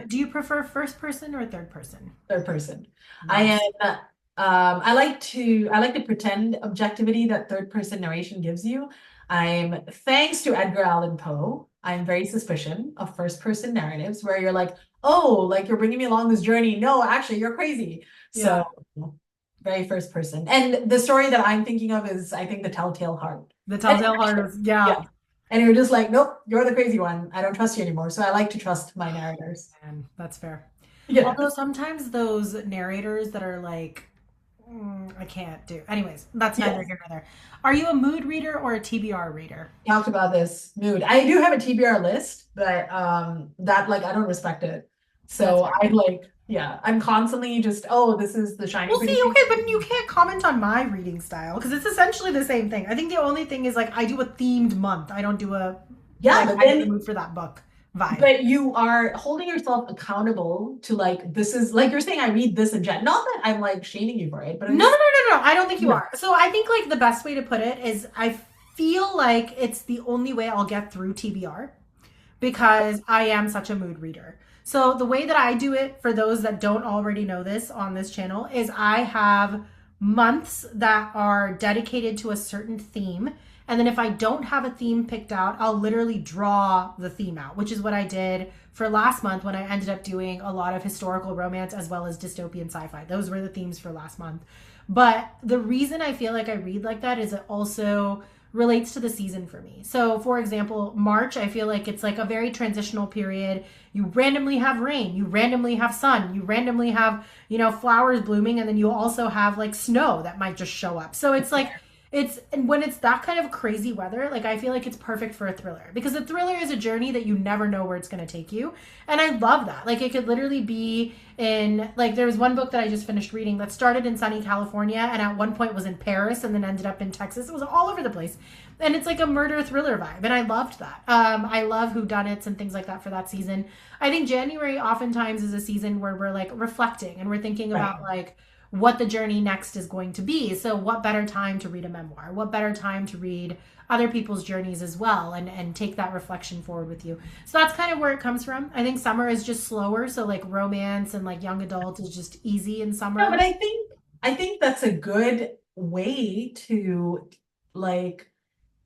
Do you prefer first person or third person? Third person. I Nice. am I like the pretend objectivity that third person narration gives you. I'm thanks to Edgar Allan Poe, I'm very suspicious of first person narratives where you're like, oh, like you're bringing me along this journey. No, actually, you're crazy. Yeah. So very first person. And the story that I'm thinking of is, I think, The Telltale Heart. The And Telltale Heart was, yeah, yeah. and you're just like, nope, you're the crazy one. I don't trust you anymore. So I like to trust my narrators. And that's fair. Yeah. Although sometimes those narrators that are like, I can't do. Anyways, that's neither Yes. here nor there. Are you a mood reader or a TBR reader? Talked about this mood. I do have a TBR list, but that like I don't respect it. That's So fair. I like, yeah, I'm constantly just, oh, this is the shiny Well, pretty see, thing. okay, but you can't comment on my reading style because it's essentially the same thing. I think the only thing is like I do a themed month. I don't do a Yeah, like but I'm in the then mood for that book vibe. but you are holding yourself accountable to like this is like you're saying I read this in jet. Not that I'm like shaming you for it, but I'm No, no, just no, no, no. I don't think you yeah. are. So I think like the best way to put it is I feel like it's the only way I'll get through TBR because I am such a mood reader. So the way that I do it for those that don't already know this on this channel is I have months that are dedicated to a certain theme. And then if I don't have a theme picked out, I'll literally draw the theme out, which is what I did for last month when I ended up doing a lot of historical romance as well as dystopian sci-fi. Those were the themes for last month. But the reason I feel like I read like that is it also relates to the season for me. So, for example, March, I feel like it's like a very transitional period. You randomly have rain, you randomly have sun, you randomly have, flowers blooming, and then you also have like snow that might just show up. So, it's like, and when it's that kind of crazy weather, like I feel like it's perfect for a thriller because a thriller is a journey that you never know where it's going to take you. And I love that. Like it could literally be in like there was one book that I just finished reading that started in sunny California and at one point was in Paris and then ended up in Texas. It was all over the place. And it's like a murder thriller vibe. And I loved that. I love whodunits and things like that for that season. I think January oftentimes is a season where we're like reflecting and we're thinking Right. about like what the journey next is going to be. So, what better time to read a memoir? What better time to read other people's journeys as well and take that reflection forward with you? So, that's kind of where it comes from. I think summer is just slower. So, like romance and like young adult is just easy in No, summer. but I think that's a good way to like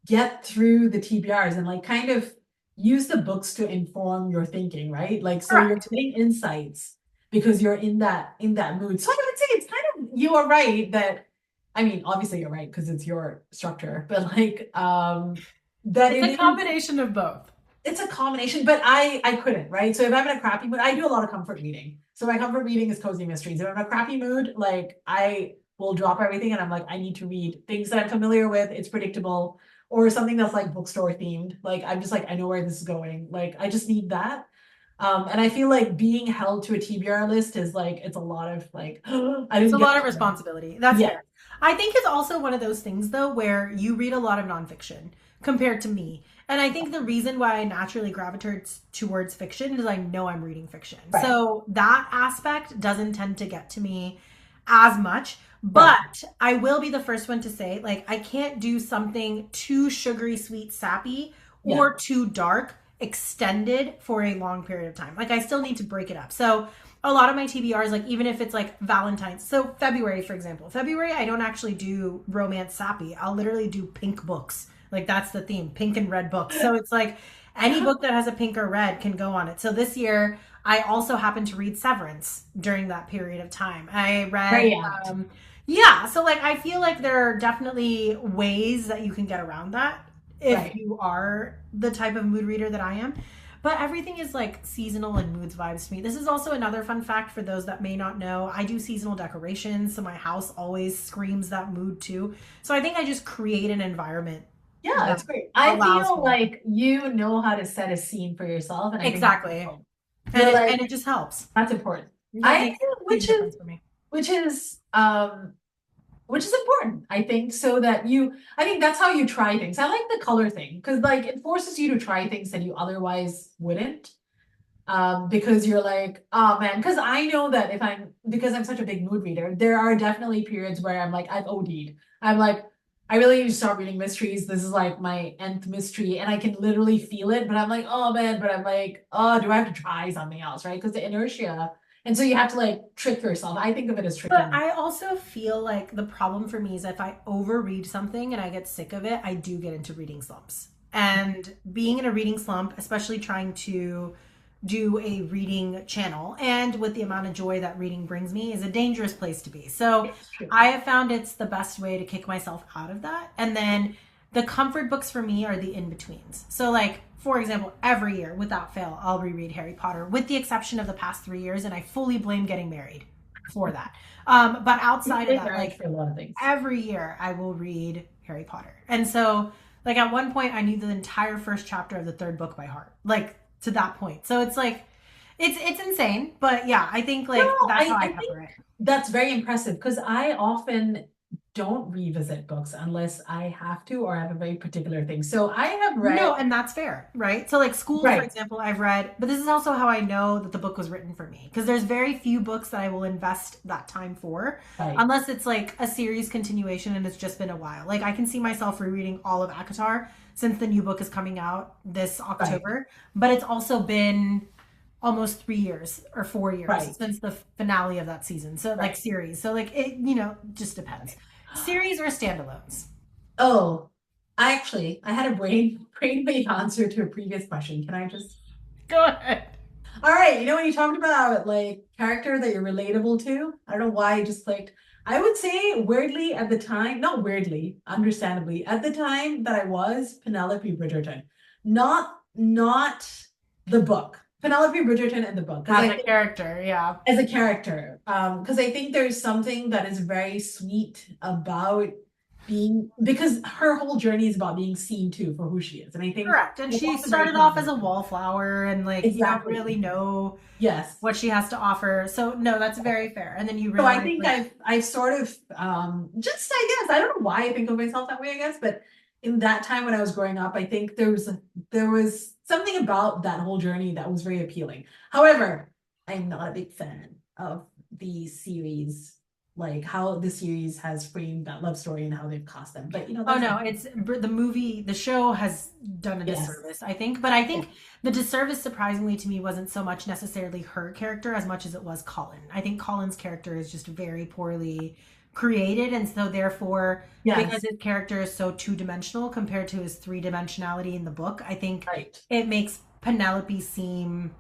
get through the TBRs and like kind of use the books to inform your thinking, right? Like so you're Correct. getting insights because you're in that mood. So I would say it's kind of you are right that I mean obviously you're right because it's your structure, but like that It's it a is combination of both. it's a combination, but I couldn't, right? So if I'm in a crappy mood, I do a lot of comfort reading. So my comfort reading is cozy mysteries. If I'm in a crappy mood, like I will drop everything and I'm like, I need to read things that I'm familiar with. It's predictable, or something that's like bookstore themed. Like I'm just like, I know where this is going. Like I just need that. And I feel like being held to a TBR list is like it's a lot of like I It's didn't a get lot of to that. responsibility. That's Yeah, fair. I think it's also one of those things though where you read a lot of nonfiction compared to me. And I think the reason why I naturally gravitate towards fiction is I know I'm reading fiction. right, So that aspect doesn't tend to get to me as much. right. But I will be the first one to say, like, I can't do something too sugary, sweet, sappy Yeah, or too dark extended for a long period of time. Like, I still need to break it up. So a lot of my TBRs, like even if it's like Valentine's, so February, for example, February, I don't actually do romance sappy. I'll literally do pink books. Like that's the theme, pink and red books. So it's like any book that has a pink or red can go on it. So this year, I also happened to read Severance during that period of time. I read, very apt. yeah. So like I feel like there are definitely ways that you can get around that if Right. you are the type of mood reader that I am. But everything is like seasonal and moods vibes to me. This is also another fun fact for those that may not know. I do seasonal decorations, so my house always screams that mood too. So I think I just create an environment Yeah, that it's great. I allows feel for that. like you know how to set a scene for yourself, and I think that's Exactly. important. You're like, And it just helps. that's important. That I makes think a huge difference for me. which is which is important, I think, so that you I think that's how you try things. I like the color thing because like it forces you to try things that you otherwise wouldn't. Because you're like, oh man, because I know that if I'm because I'm such a big mood reader, there are definitely periods where I'm like, I've OD'd. I'm like, I really need to start reading mysteries. This is like my nth mystery, and I can literally feel it, but I'm like, oh man, but I'm like, oh, do I have to try something else, right? Because the inertia. And so you have to like trick yourself. I think of it as But tricking. I also feel like the problem for me is if I overread something and I get sick of it, I do get into reading slumps. And being in a reading slump, especially trying to do a reading channel and with the amount of joy that reading brings me is a dangerous place to be. So It's true. I have found it's the best way to kick myself out of that. And then the comfort books for me are the in-betweens. So like for example, every year without fail, I'll reread Harry Potter with the exception of the past 3 years, and I fully blame getting married for that. But outside of It's that, marriage like for a lot of things. every year I will read Harry Potter. And so like at one point I knew the entire first chapter of the third book by heart. Like to that point. So it's like it's insane. But yeah, I think No, like that's how I I think cover it. that's very impressive because I often don't revisit books unless I have to or I have a very particular thing. So I have read, No, and that's fair, right? So, like school, for right, example, I've read, but this is also how I know that the book was written for me because there's very few books that I will invest that time for, right, unless it's like a series continuation and it's just been a while. Like, I can see myself rereading all of ACOTAR since the new book is coming out this right, October, but it's also been almost 3 years or 4 years right, since the finale of that season. So, like, right. series. So, like, it, just depends. Series or standalones? Oh, I had a brainwave answer to a previous question. Can I just? Go ahead. All right, when you talked about like character that you're relatable to, I don't know why I just clicked. I would say weirdly at the time, not weirdly, understandably, at the time that I was Penelope Bridgerton, not the book. Penelope Bridgerton and the book, because As I a think character, yeah. as a character, because I think there's something that is very sweet about being because her whole journey is about being seen too for who she is, and I think Correct. And that's she also very started off as a convincing. wallflower and like you don't really Exactly. know Yes. what she has to offer. So no, that's very fair. And then you So I realize think like I've sort of just I guess I don't know why I think of myself that way, I guess, but in that time when I was growing up, I think there was something about that whole journey that was very appealing. However, I'm not a big fan of the series like how the series has framed that love story and how they've cast them. But Oh that's no, it's the movie, the show has done a yes. disservice, I think. But I Yeah. think the disservice, surprisingly to me, wasn't so much necessarily her character as much as it was Colin. I think Colin's character is just very poorly created, and so therefore, because Yes. his character is so two-dimensional compared to his three-dimensionality in the book, I think Right. it makes Penelope seem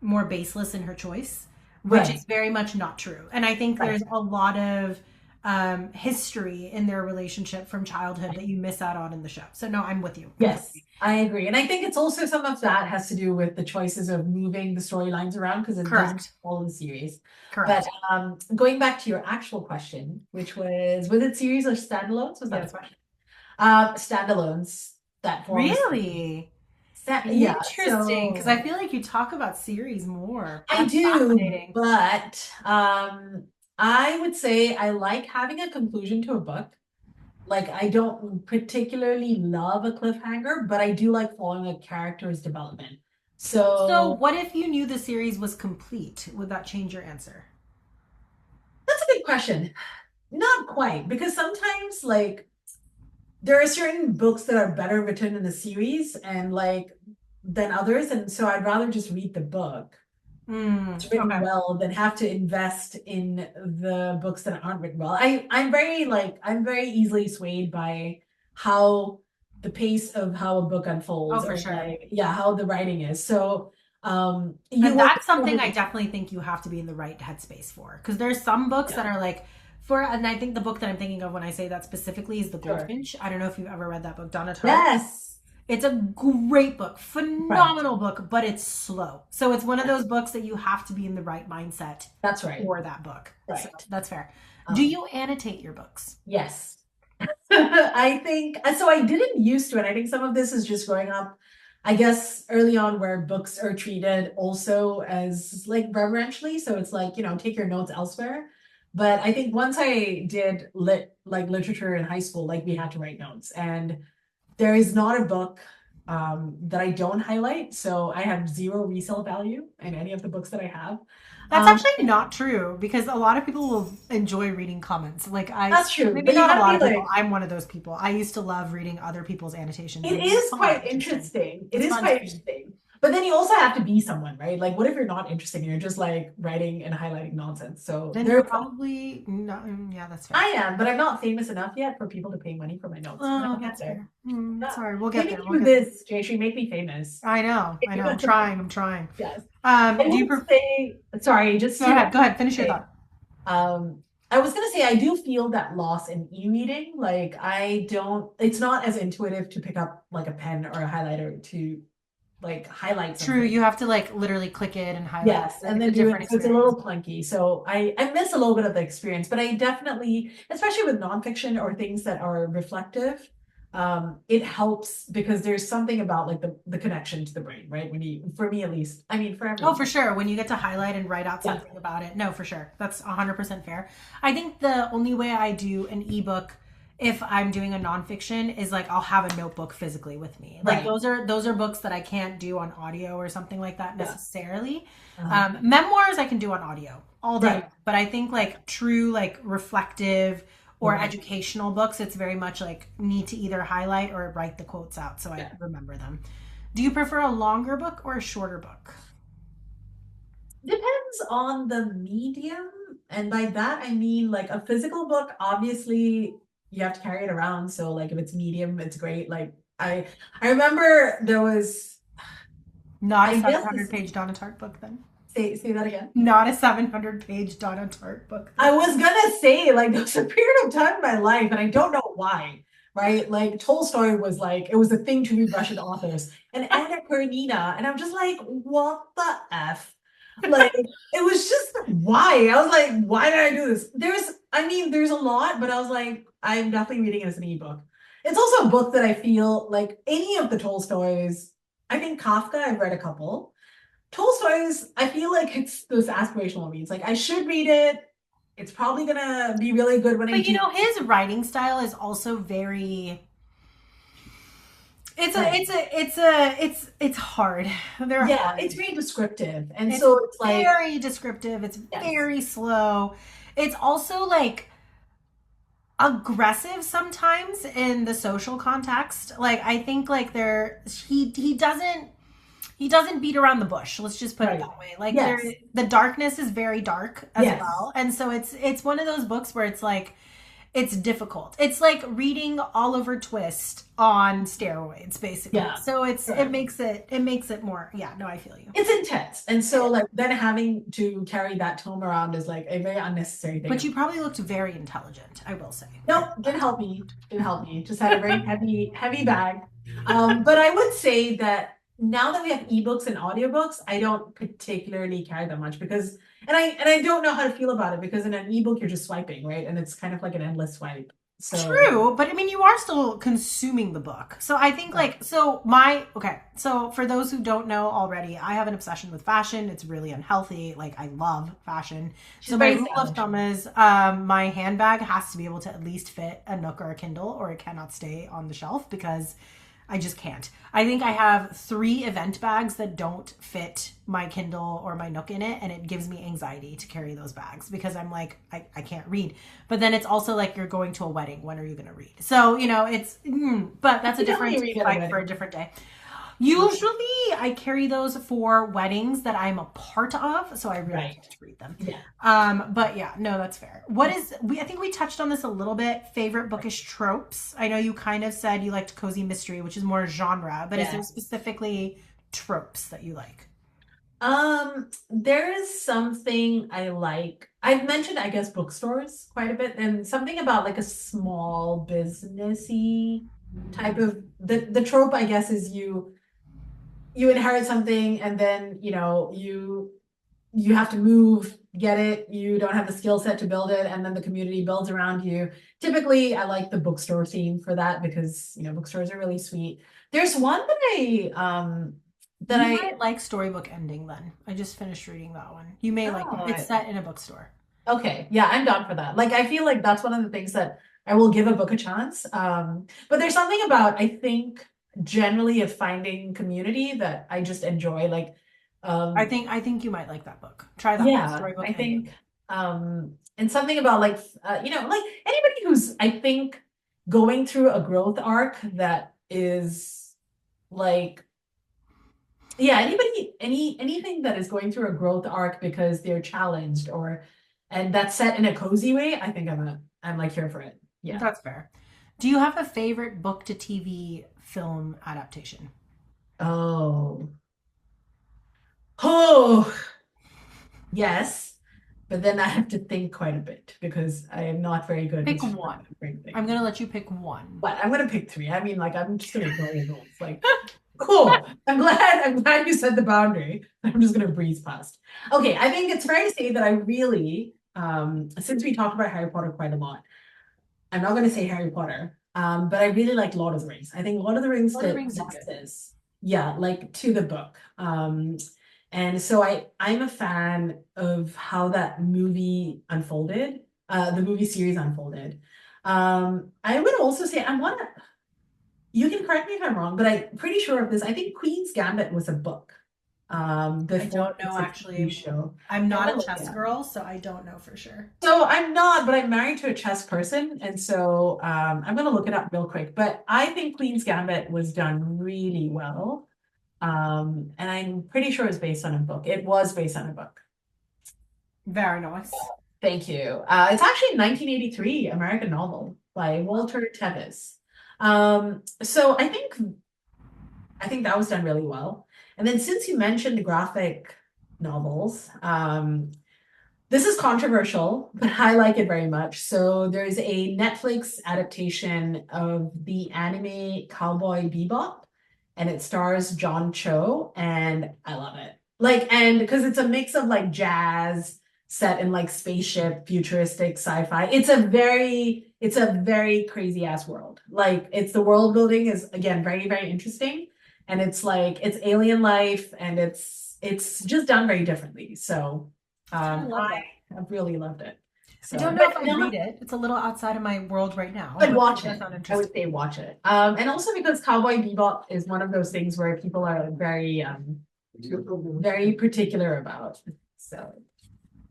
more baseless in her choice, which Right. is very much not true. And I think Right. there's a lot of history in their relationship from childhood that you miss out on in the show. So no, I'm with you Yes, completely. I agree. And I think it's also some of that has to do with the choices of moving the storylines around because it doesn't Correct. follow the series. But Correct. going back to your actual question, which was it series or standalones? Was that the Yes. question? Standalones that forms. Really Yeah, interesting, because I so feel like you talk about series more. I That's do, fascinating. but I would say I like having a conclusion to a book. Like I don't particularly love a cliffhanger, but I do like following a character's development. So So what if you knew the series was complete? Would that change your answer? that's a good question. Not quite, because sometimes like there are certain books that are better written in the series and like than others, and so I'd rather just read the book. It's written Okay. well than have to invest in the books that aren't written well. I'm very easily swayed by how the pace of how a book Oh, unfolds for or sure. like yeah, how the writing is. So you And will that's something I definitely think you have to be in the right headspace for. Because there's some books yeah, that are like, for, and I think the book that I'm thinking of when I say that specifically is The sure. Goldfinch. I don't know if you've ever read that book, Donna Tartt. Yes. It's a great book, Right. phenomenal book, but it's slow. So it's one of those books that you have to be in the right mindset That's right. for that book. So Right. that's fair. Do Um, you annotate your books? yes. I think so. I didn't used to, and I think some of this is just growing up, I guess, early on where books are treated also as like reverentially. So it's like, take your notes elsewhere. But I think once I did literature in high school, like we had to write notes. And there is not a book that I don't highlight. So I have zero resale value in any of the books that I have. That's Um, actually not true because a lot of people will enjoy reading comments. Like that's true. maybe But you not a gotta lot be of people. like, I'm one of those people. I used to love reading other people's annotations. it I'm like, is oh, quite interesting. interesting. It It's is fun to quite read. interesting. But then you also have to be someone, right? Like, what if you're not interesting and you're just like writing and highlighting nonsense? So Then you're there's, probably not. Yeah, that's I fair. am, but I'm not famous enough yet for people to pay money for my notes. But Oh, I'll get that's there. fair. Yeah. Sorry, we'll get Maybe there. We'll through get there. this, Jayshree, make me famous. I know. I know. I'm trying. I'm trying. Yes. I Do you would prefer? say, sorry, just Go to ahead. Go ahead. Finish your say, thought. I was gonna say I do feel that loss in e-reading. Like I don't, it's not as intuitive to pick up like a pen or a highlighter to like highlight True. something. You have to like literally click it and highlight it. Yes, and It's a then do different it. So it's a experience. little clunky. So I miss a little bit of the experience, but I definitely, especially with nonfiction or things that are reflective, it helps because there's something about like the connection to the brain, right? When you, for me at least, I mean for Oh, everyone. for sure. When you get to highlight and write out Yeah. something about it. No, for sure. That's 100% fair. I think the only way I do an ebook if I'm doing a nonfiction is like I'll have a notebook physically with me. Like Right. those are books that I can't do on audio or something like that Yeah. necessarily. Uh-huh. Memoirs I can do on audio all day, Right. but I think like true like reflective or Mhm. educational books, it's very much like need to either highlight or write the quotes out so I Yeah. remember them. Do you prefer a longer book or a shorter book? Depends on the medium. And by that, I mean like a physical book, obviously you have to carry it around. So like if it's medium, it's great. Like I remember there was, Not a I guess 700 this, page Donna Tartt book then. say that again. Not a 700-page Donna Tartt book I then. was gonna say like there was a period of time in my life, and I don't know why, right? Like Tolstoy was like it was a thing to read Russian authors, and Anna Karenina, and I'm just like, what the f? Like it was just why I was like, why did I do this? There's a lot, but I was like, I'm definitely reading it as an ebook. It's also a book that I feel like any of the Tolstoys. I think Kafka, I've read a couple. Tolstoy's, I feel like it's those aspirational reads. Like I should read it. It's probably gonna be really good when I But you do. know, his writing style is also very Right. it's hard. They're Yeah, hard. it's very descriptive. And It's so it's like, very descriptive. It's yes, very slow. it's also like aggressive sometimes in the social context. Like I think like he doesn't beat around the bush. Let's just put it Right. that way. Like Yes. the darkness is very dark as Yes. well. And so it's one of those books where it's like it's difficult. It's like reading Oliver Twist on steroids, basically. Yeah. So Correct. it makes it more. Yeah, no, I feel you. It's intense. And It so is. like then having to carry that tome around is like a very unnecessary But thing. you probably looked very intelligent, I will say. No, didn't help me. Didn't help me. Just had a very heavy bag. But I would say that now that we have ebooks and audiobooks, I don't particularly carry that much because and I don't know how to feel about it because in an ebook you're just swiping, right? And it's kind of like an endless swipe. So True, but I mean, you are still consuming the book. So I think, right. like, okay, so for those who don't know already, I have an obsession with fashion. It's really unhealthy. Like, I love fashion. She's So my very rule of stylish. thumb is my handbag has to be able to at least fit a Nook or a Kindle, or it cannot stay on the shelf because I just can't. I think I have 3 event bags that don't fit my Kindle or my Nook in it, and it gives me anxiety to carry those bags because I'm like, I can't read. But then it's also like you're going to a wedding. When are you going to read? So, but that's a You definitely different read at a fight for a wedding. different day. Usually, I carry those for weddings that I'm a part of, so I really Right. can't read them. Yeah. But yeah, no, that's fair. What is I think we touched on this a little bit. Favorite bookish tropes. I know you kind of said you liked cozy mystery, which is more genre, but is there Yeah. specifically tropes that you like? There is something I like. I've mentioned, I guess, bookstores quite a bit, and something about like a small businessy type of the trope, I guess, is you inherit something and then you have to move, get it, you don't have the skill set to build it, and then the community builds around you. Typically, I like the bookstore theme for that because bookstores are really sweet. There's one that You I might like Storybook Ending then. I just finished reading that one. You may like it. oh It's set in a bookstore. okay, yeah, I'm down for that. Like, I feel like that's one of the things that I will give a book a chance. But there's something about, I think, generally of finding community that I just enjoy. Like, um, I think you might like that book. Try that one, yeah, I Storybook think, Ending. and something about like, like anybody who's, I think, going through a growth arc that is like, yeah, anything that is going through a growth arc because they're challenged and that's set in a cozy way, I think I'm like here for it. Yeah. That's fair. Do you have a favorite book to TV film adaptation? Oh. Oh, yes. But then I have to think quite a bit because I am not very good Pick with one. remembering I'm things. gonna let you pick one. But I'm gonna pick three. I mean, like I'm just gonna ignore your rules. Like, cool. I'm glad you set the boundary. I'm just gonna breeze past. Okay, I think it's fair to say that I really, since we talked about Harry Potter quite a lot, I'm not gonna say Harry Potter, but I really like Lord of the Rings. I think Lord of the Rings Lord of the did Rings is good. justice, yeah, like to the book. And so I'm a fan of how that movie unfolded, the movie series unfolded. I would also say I want to. You can correct me if I'm wrong, but I'm pretty sure of this. I think Queen's Gambit was a book, I before don't know it's a TV actually. show. I'm I'm not gonna a look it chess up. girl, so I don't know for sure. So I'm not, but I'm married to a chess person, and so I'm gonna look it up real quick. But I think Queen's Gambit was done really well. And I'm pretty sure it's based on a book. It was based on a book. Very nice. Thank you. It's actually a 1983 American novel by Walter Tevis. So I think that was done really well. And then since you mentioned graphic novels, this is controversial, but I like it very much. So there's a Netflix adaptation of the anime Cowboy Bebop, and it stars John Cho, and I love it. Like, and because it's a mix of like jazz set in like spaceship, futuristic sci-fi. It's a very crazy ass world. Like, it's the world building is again very, very interesting. And it's like it's alien life and it's just done very differently. So I love that. I've really loved it. I So, don't know but if I'd not, read it. It's a little outside of my world right now, but but watch it does it. sound I would interesting. say watch it. And also because Cowboy Bebop is one of those things where people are very, very particular about. So,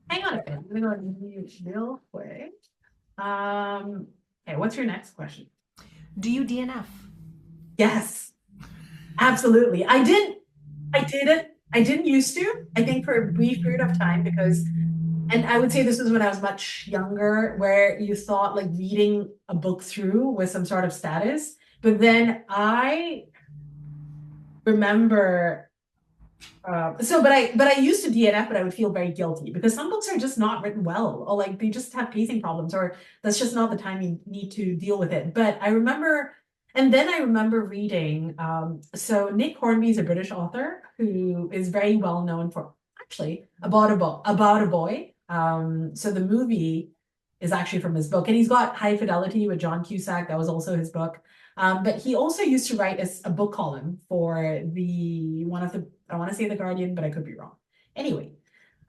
Hang on a minute. I'm gonna go and mute real quick. Okay, what's your next question? Do you DNF? Yes, absolutely. I didn't used to, I think for a brief period of time because, and I would say this was when I was much younger, where you thought like reading a book through was some sort of status. But then I remember, but I used to DNF, but I would feel very guilty because some books are just not written well, or like they just have pacing problems, or that's just not the time you need to deal with it. But I remember, and then I remember reading, so Nick Hornby is a British author who is very well known for actually about a boy. So the movie is actually from his book, and he's got High Fidelity with John Cusack. That was also his book. But he also used to write a book column for one of the, I want to say The Guardian, but I could be wrong. Anyway,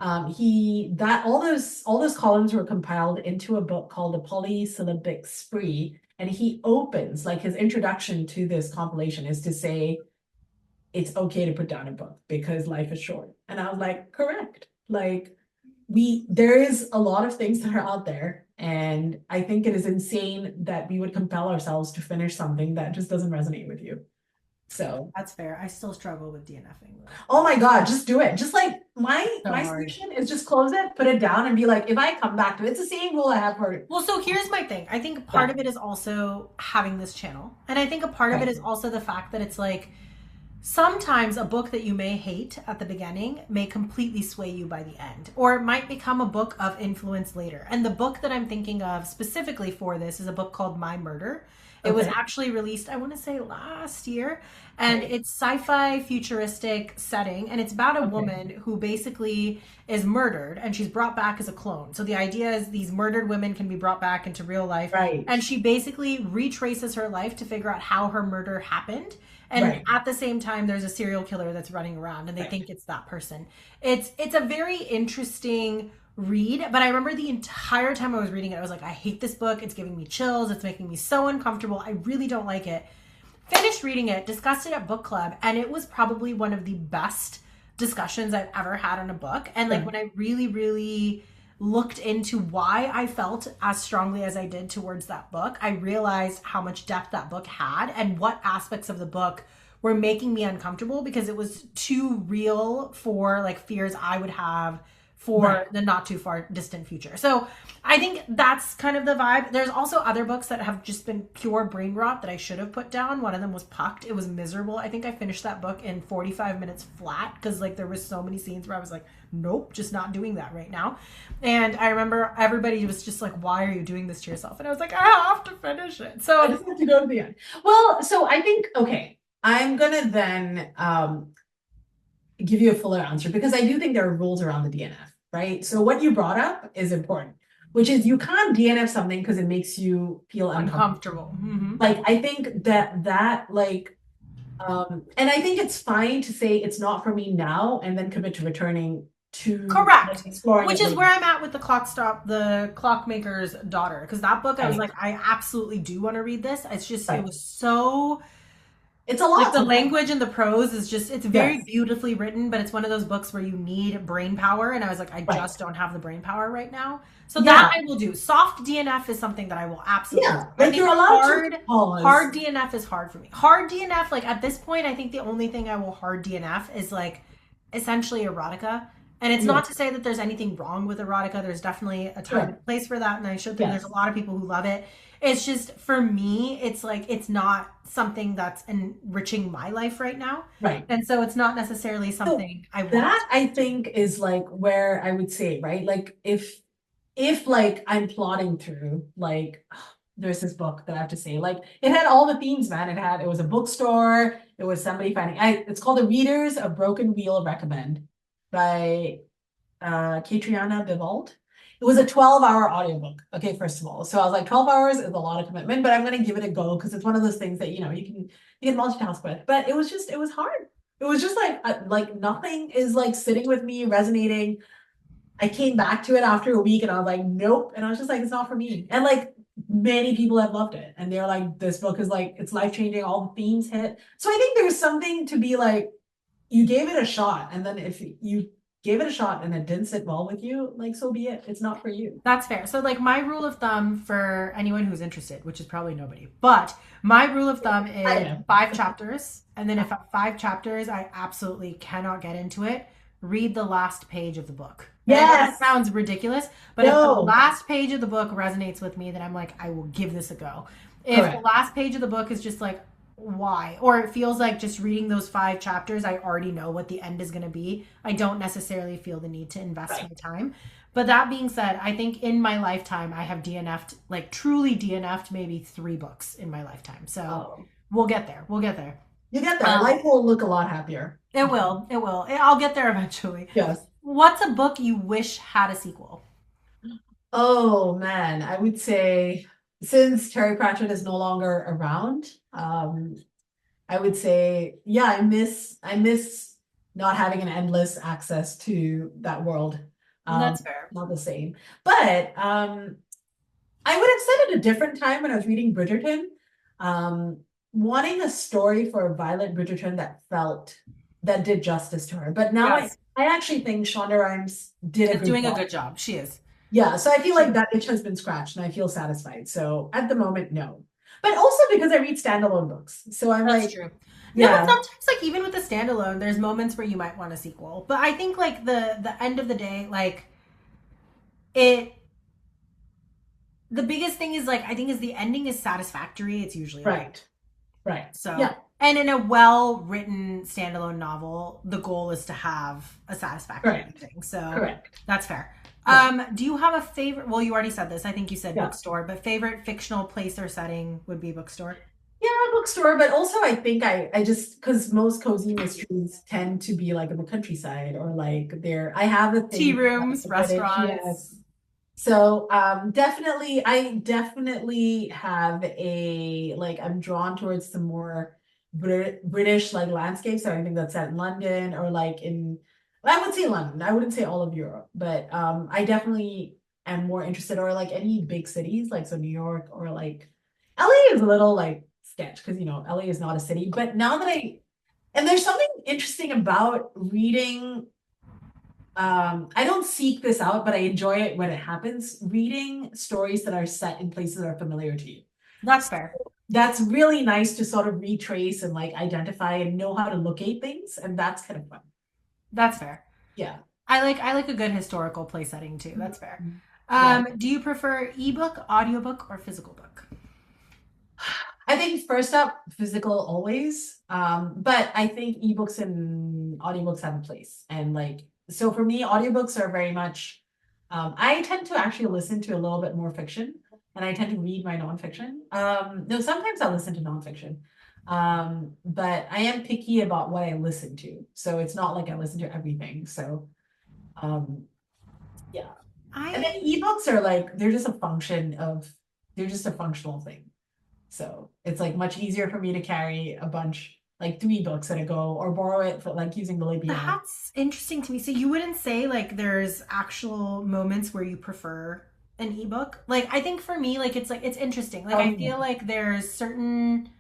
all those columns were compiled into a book called The Polysyllabic Spree, and he opens, like, his introduction to this compilation is to say it's okay to put down a book because life is short. And I was like, correct. Like, there is a lot of things that are out there, and I think it is insane that we would compel ourselves to finish something that just doesn't resonate with you. So That's fair. I still struggle with DNFing though. oh my God, just do it. Just like my So hard. solution is just close it, put it down, and be like, if I come back to it, it's the same rule I have for Well, so here's my thing. I think part of it is also having this channel. And I think a part of it is also the fact that it's like sometimes a book that you may hate at the beginning may completely sway you by the end, or it might become a book of influence later. And the book that I'm thinking of specifically for this is a book called My Murder. It was actually released, I want to say last year, and it's sci-fi futuristic setting, and it's about a woman who basically is murdered and she's brought back as a clone. So the idea is these murdered women can be brought back into real life. Right. And she basically retraces her life to figure out how her murder happened. And at the same time, there's a serial killer that's running around and they think it's that person. It's a very interesting read, but I remember the entire time I was reading it, I was like, I hate this book. It's giving me chills. It's making me so uncomfortable. I really don't like it. Finished reading it, discussed it at book club, and it was probably one of the best discussions I've ever had on a book. And like when I really, really looked into why I felt as strongly as I did towards that book, I realized how much depth that book had and what aspects of the book were making me uncomfortable because it was too real for like fears I would have for the not too far distant future. So I think that's kind of the vibe. There's also other books that have just been pure brain rot that I should have put down. One of them was Pucked. It was miserable. I think I finished that book in 45 minutes flat because like there was so many scenes where I was like, nope, just not doing that right now. And I remember everybody was just like, why are you doing this to yourself? And I was like, I have to finish it. So I just have to go to the end. Well, so I think, okay, I'm gonna then give you a fuller answer because I do think there are rules around the DNF, right? So what you brought up is important, which is you can't DNF something because it makes you feel uncomfortable. Like I think that like, and I think it's fine to say it's not for me now and then commit to returning to correct, exploring which is where I'm at with the Clockmaker's Daughter, because that book I was like, I absolutely do want to read this. It's just it was so. It's a lot. Like the language and the prose is just, it's very beautifully written, but it's one of those books where you need brain power. And I was like, I just don't have the brain power right now. So that I will do. Soft DNF is something that I will absolutely do. Like you're allowed to pause. Hard DNF is hard for me. Hard DNF, like at this point, I think the only thing I will hard DNF is like essentially erotica. And it's not to say that there's anything wrong with erotica. There's definitely a time and place for that. And I should think there's a lot of people who love it. It's just, for me, it's like, it's not something that's enriching my life right now. Right. And so it's not necessarily something I want. That I think is like where I would say, right? Like if like I'm plodding through, like there's this book that I have to say, like it had all the themes, man. It was a bookstore. It was somebody finding, it's called The Readers of Broken Wheel Recommend by Katriana Bivald. It was a 12-hour audiobook. Okay, first of all. So I was like, 12 hours is a lot of commitment, but I'm gonna give it a go because it's one of those things that you can multitask with. But it was hard. It was just like nothing is like sitting with me, resonating. I came back to it after a week and I was like, nope. And I was just like, it's not for me. And like many people have loved it. And they're like, this book is like, it's life-changing, all the themes hit. So I think there's something to be like, you gave it a shot. And then if you gave it a shot and it didn't sit well with you, like so be it. It's not for you. That's fair. So, like, my rule of thumb for anyone who's interested, which is probably nobody, but my rule of thumb I is am. 5 chapters. And then, if at 5 chapters I absolutely cannot get into it, read the last page of the book. And I know that Yes. sounds ridiculous, but if the No. last page of the book resonates with me, then I'm like, I will give this a go. If the Correct. last page of the book is just like, why? Or it feels like just reading those 5 chapters, I already know what the end is going to be. I don't necessarily feel the need to invest Right. my time. But that being said, I think in my lifetime, I have DNF'd, like truly DNF'd, maybe 3 books in my lifetime. So Oh. we'll get there. We'll get there. You get there. Um, Life will look a lot happier. it will. It will. I'll get there eventually. Yes. What's a book you wish had a sequel? Oh man, I would say since Terry Pratchett is no longer around, I would say, yeah, I miss not having an endless access to that world. That's fair. Not the same. But I would have said at a different time when I was reading Bridgerton, um, wanting a story for Violet Bridgerton that did justice to her. But now I, Yes. I actually think Shonda Rhimes did a Is good doing a job. good job. She is. Yeah, so I feel She like is. that itch has been scratched and I feel satisfied. So at the moment, no. But also because I read standalone books. So I'm That's like, true. No, but yeah, sometimes like even with the standalone, there's moments where you might want a sequel. But I think like the end of the day, like it the biggest thing is like I think is the ending is satisfactory, it's usually okay. right, right. So Yeah, and in a well written standalone novel, the goal is to have a satisfactory correct, ending. So correct. that's fair. Yeah, Do you have a favorite? Well, you already said this. I think you said yeah. bookstore, but favorite fictional place or setting would be bookstore. Yeah, bookstore, but also I think I just because most cozy mysteries tend to be like in the countryside or like there I have a Tea thing for like rooms, the British, restaurants. yes. So definitely I definitely have a like I'm drawn towards some more British like landscapes. So I think that's set in London or like in I would say London. I wouldn't say all of Europe, but I definitely am more interested or like any big cities, like so New York or like LA is a little like sketch because you know LA is not a city. But now that I and there's something interesting about reading I don't seek this out, but I enjoy it when it happens. Reading stories that are set in places that are familiar to you. That's So fair. that's really nice to sort of retrace and like identify and know how to locate things, and that's kind of fun. That's fair. Yeah. I like a good historical place setting too. That's fair. Mhm. Yeah. Do you prefer ebook, audiobook, or physical book? I think first up, physical always. But I think ebooks and audiobooks have a place. And like, so for me, audiobooks are very much, I tend to actually listen to a little bit more fiction and I tend to read my nonfiction. No, sometimes I listen to nonfiction. But I am picky about what I listen to. So it's not like I listen to everything. So, um, yeah. And then I ebooks are like, they're just a functional thing. So it's like much easier for me to carry a bunch, like 3 books at a go, or borrow it for like using the Libby app. That's interesting to me. So you wouldn't say like there's actual moments where you prefer an ebook? Like I think for me, like it's interesting. Like I Oh, feel like there's certain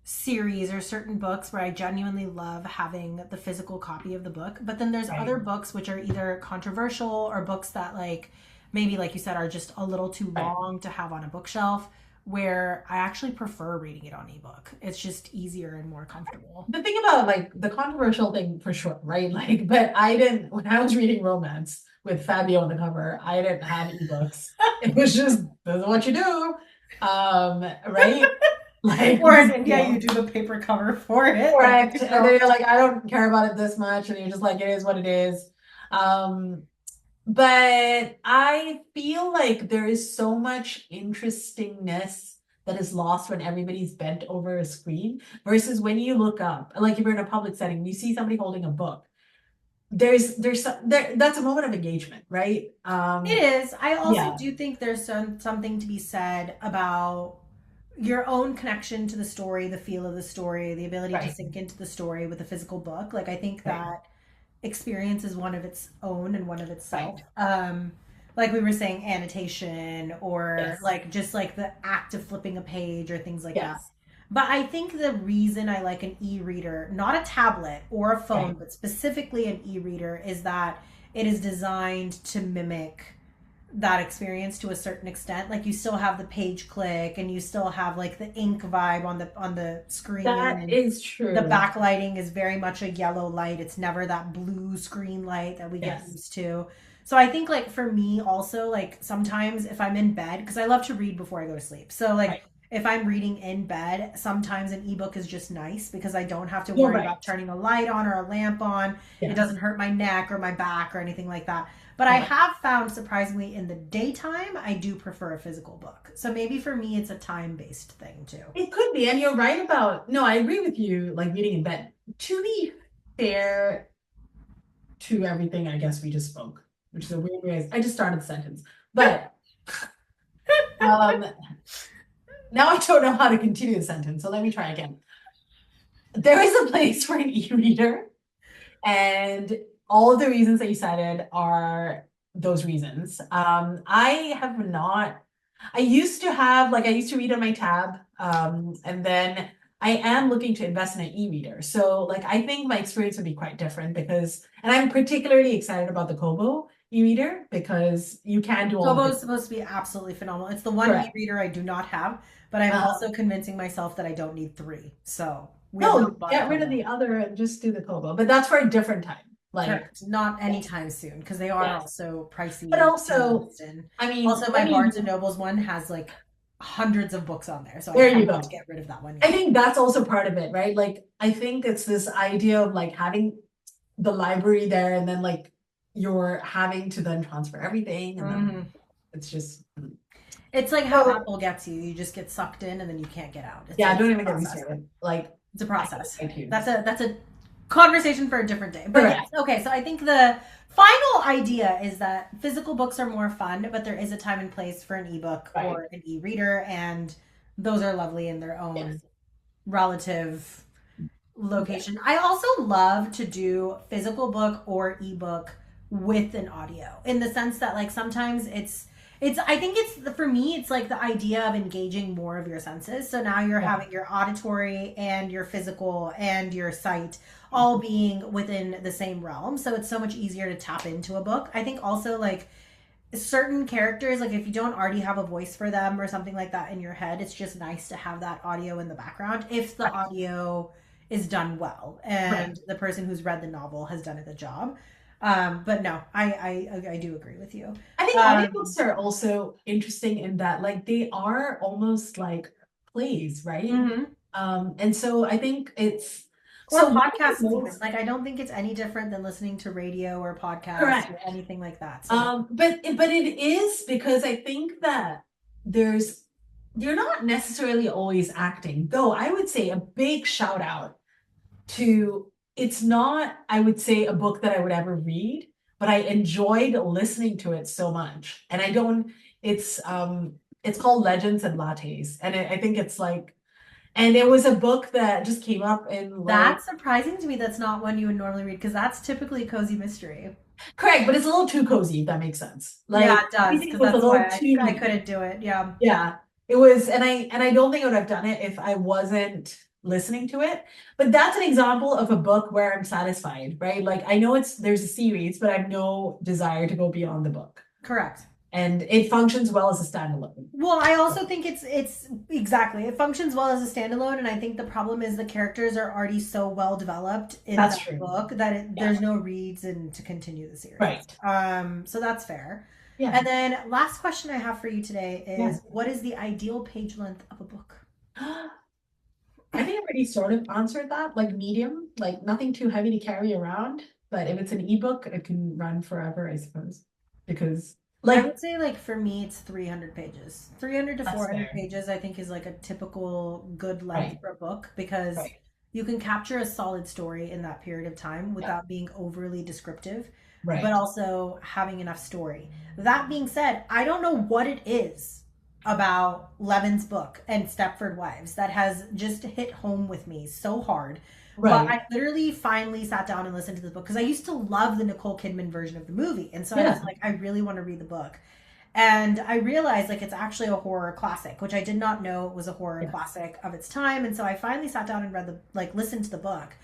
series or certain books where I genuinely love having the physical copy of the book. But then there's right, other books which are either controversial or books that like maybe like you said are just a little too right. long to have on a bookshelf where I actually prefer reading it on ebook. It's just easier and more comfortable. The thing about like the controversial thing for sure, right? Like, but I didn't, when I was reading romance with Fabio on the cover, I didn't have ebooks. It was just, this is what you do. Right? Like, Or in you India, you know, do the paper cover for it. Like correct. you And then know. you're like, I don't care about it this much. And you're just like, it is what it is. Um, But I feel like there is so much interestingness that is lost when everybody's bent over a screen versus when you look up, like if you're in a public setting, you see somebody holding a book. That's a moment of engagement, right? It is. I also Yeah, do think there's something to be said about your own connection to the story, the feel of the story, the ability to right, sink into the story with a physical book. Like I think right, that experience is one of its own and one of right. itself. Like we were saying, annotation or Yes, like just like the act of flipping a page or things like that. yes. But I think the reason I like an e-reader, not a tablet or a phone, Right. but specifically an e-reader, is that it is designed to mimic that experience to a certain extent. Like you still have the page click and you still have like the ink vibe on the screen, That and is the true. backlighting is very much a yellow light. It's never that blue screen light that we get Yes. used to. So I think like for me also, like sometimes if I'm in bed, because I love to read before I go to sleep. So like Right. if I'm reading in bed, sometimes an ebook is just nice because I don't have to You're worry right. about turning a light on or a lamp on. It Yes. doesn't hurt my neck or my back or anything like that. But I Right. have found surprisingly in the daytime, I do prefer a physical book. So maybe for me, it's a time based thing too. It could be, and you're right about, no, I agree with you, like reading in bed. To be fair to everything, I guess we just spoke, which is a weird way. I just started the sentence. But um now I don't know how to continue the sentence, so let me try again. There is a place for an e-reader, and all of the reasons that you cited are those reasons. I have not, I used to have, like, I used to read on my tab, and then I am looking to invest in an e-reader. So, like, I think my experience would be quite different because, and I'm particularly excited about the Kobo e-reader because you can do all Kobo of is it. supposed to be absolutely phenomenal. It's the one Correct. e-reader I do not have, but I'm also Um, convincing myself that I don't need three. So we have no, not bought a get rid of Kobo. the other and just do the Kobo, but that's for a different time. Like, Correct. Not yes, anytime soon because they are yes. also But pricey to also, invest in. I mean, Also, let my me, Barnes and Nobles one has like hundreds of books on there, so I there you cannot go. get rid of that one I yet. think that's also part of it, right? Like, I think it's this idea of like having the library there and then like you're having to then transfer everything and then Hmm. it's just It's like how so Apple gets you. You just get sucked in and then you can't get out. yeah, It's don't a even get me process. started. Like It's a I process. I too. That's a conversation for a different day. But yes, Correct. okay. So I think the final idea is that physical books are more fun, but there is a time and place for an ebook Right. or an e-reader, and those are lovely in their Yes. own relative location. I also love to do physical book or ebook with an audio in the sense that like sometimes it's I think it's for me it's like the idea of engaging more of your senses. So now you're Yeah. having your auditory and your physical and your sight all being within the same realm. So it's so much easier to tap into a book. I think also like certain characters, like if you don't already have a voice for them or something like that in your head, it's just nice to have that audio in the background if the Right. audio is done well Right. and the person who's read the novel has done a good job. But no, I do agree with you. I think Um, audiobooks are also interesting in that like they are almost like plays, right? mhm. And so I think it's Or so one of the podcasts even. most Like I don't think it's any different than listening to radio or podcasts or correct. anything like that. So But it is because I think that there's you're not necessarily always acting, though I would say a big shout out to it's not, I would say, a book that I would ever read, but I enjoyed listening to it so much. And I don't, it's called Legends and Lattes. And I think it's like, and it was a book that just came up in like that's surprising to me. That's not one you would normally read because that's typically cozy mystery. correct, but it's a little too cozy, if that makes sense. Yeah, Like it does, everything because was a that's little why too I neat. couldn't do it. Yeah. Yeah, it was, and I don't think I would have done it if I wasn't listening to it. But that's an example of a book where I'm satisfied, right? Like I know it's there's a series, but I have no desire to go beyond the book. Correct. And it functions well as a standalone. Well, I also think it's exactly it functions well as a standalone, and I think the problem is the characters are already so well developed in That's that true. book that Yeah, there's no reason to continue the series. right. So that's fair. Yeah. And then last question I have for you today Yeah. is what is the ideal page length of a book? I think I already sort of answered that, like medium, like nothing too heavy to carry around. But if it's an ebook, it can run forever, I suppose. Because I like would say like for me it's 300 pages. 300 to that's 400 fair. pages I think is like a typical good length Right. for a book because Right. you can capture a solid story in that period of time Yeah. without being overly descriptive, but Right. also having enough story. That being said, I don't know what it is about Levin's book and Stepford Wives that has just hit home with me so hard. But Right. I literally finally sat down and listened to this book because I used to love the Nicole Kidman version of the movie. And so I was Yeah. like, I really want to read the book. And I realized like it's actually a horror classic, which I did not know it was a horror Yes. classic of its time. And so I finally sat down and read the like listened to the book.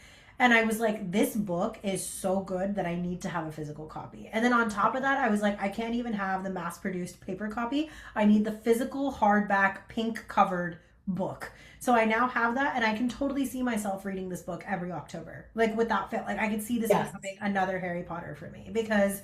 And I was like, this book is so good that I need to have a physical copy. And then on top of that, I was like, I can't even have the mass produced paper copy. I need the physical hardback pink covered book. So I now have that, and I can totally see myself reading this book every October. Like without fail. Like I can see this Yes. becoming another Harry Potter for me, because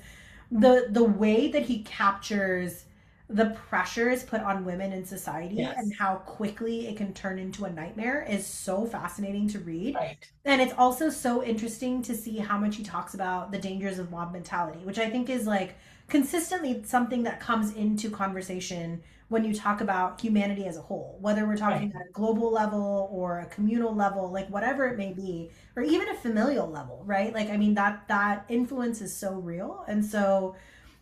the way that he captures the pressures put on women in society and Yes. how quickly it can turn into a nightmare is so fascinating to read. Right. And it's also so interesting to see how much he talks about the dangers of mob mentality, which I think is like consistently something that comes into conversation when you talk about humanity as a whole, whether we're talking Right. at a global level or a communal level, like whatever it may be, or even a familial level, right? Like, I mean, that influence is so real. And so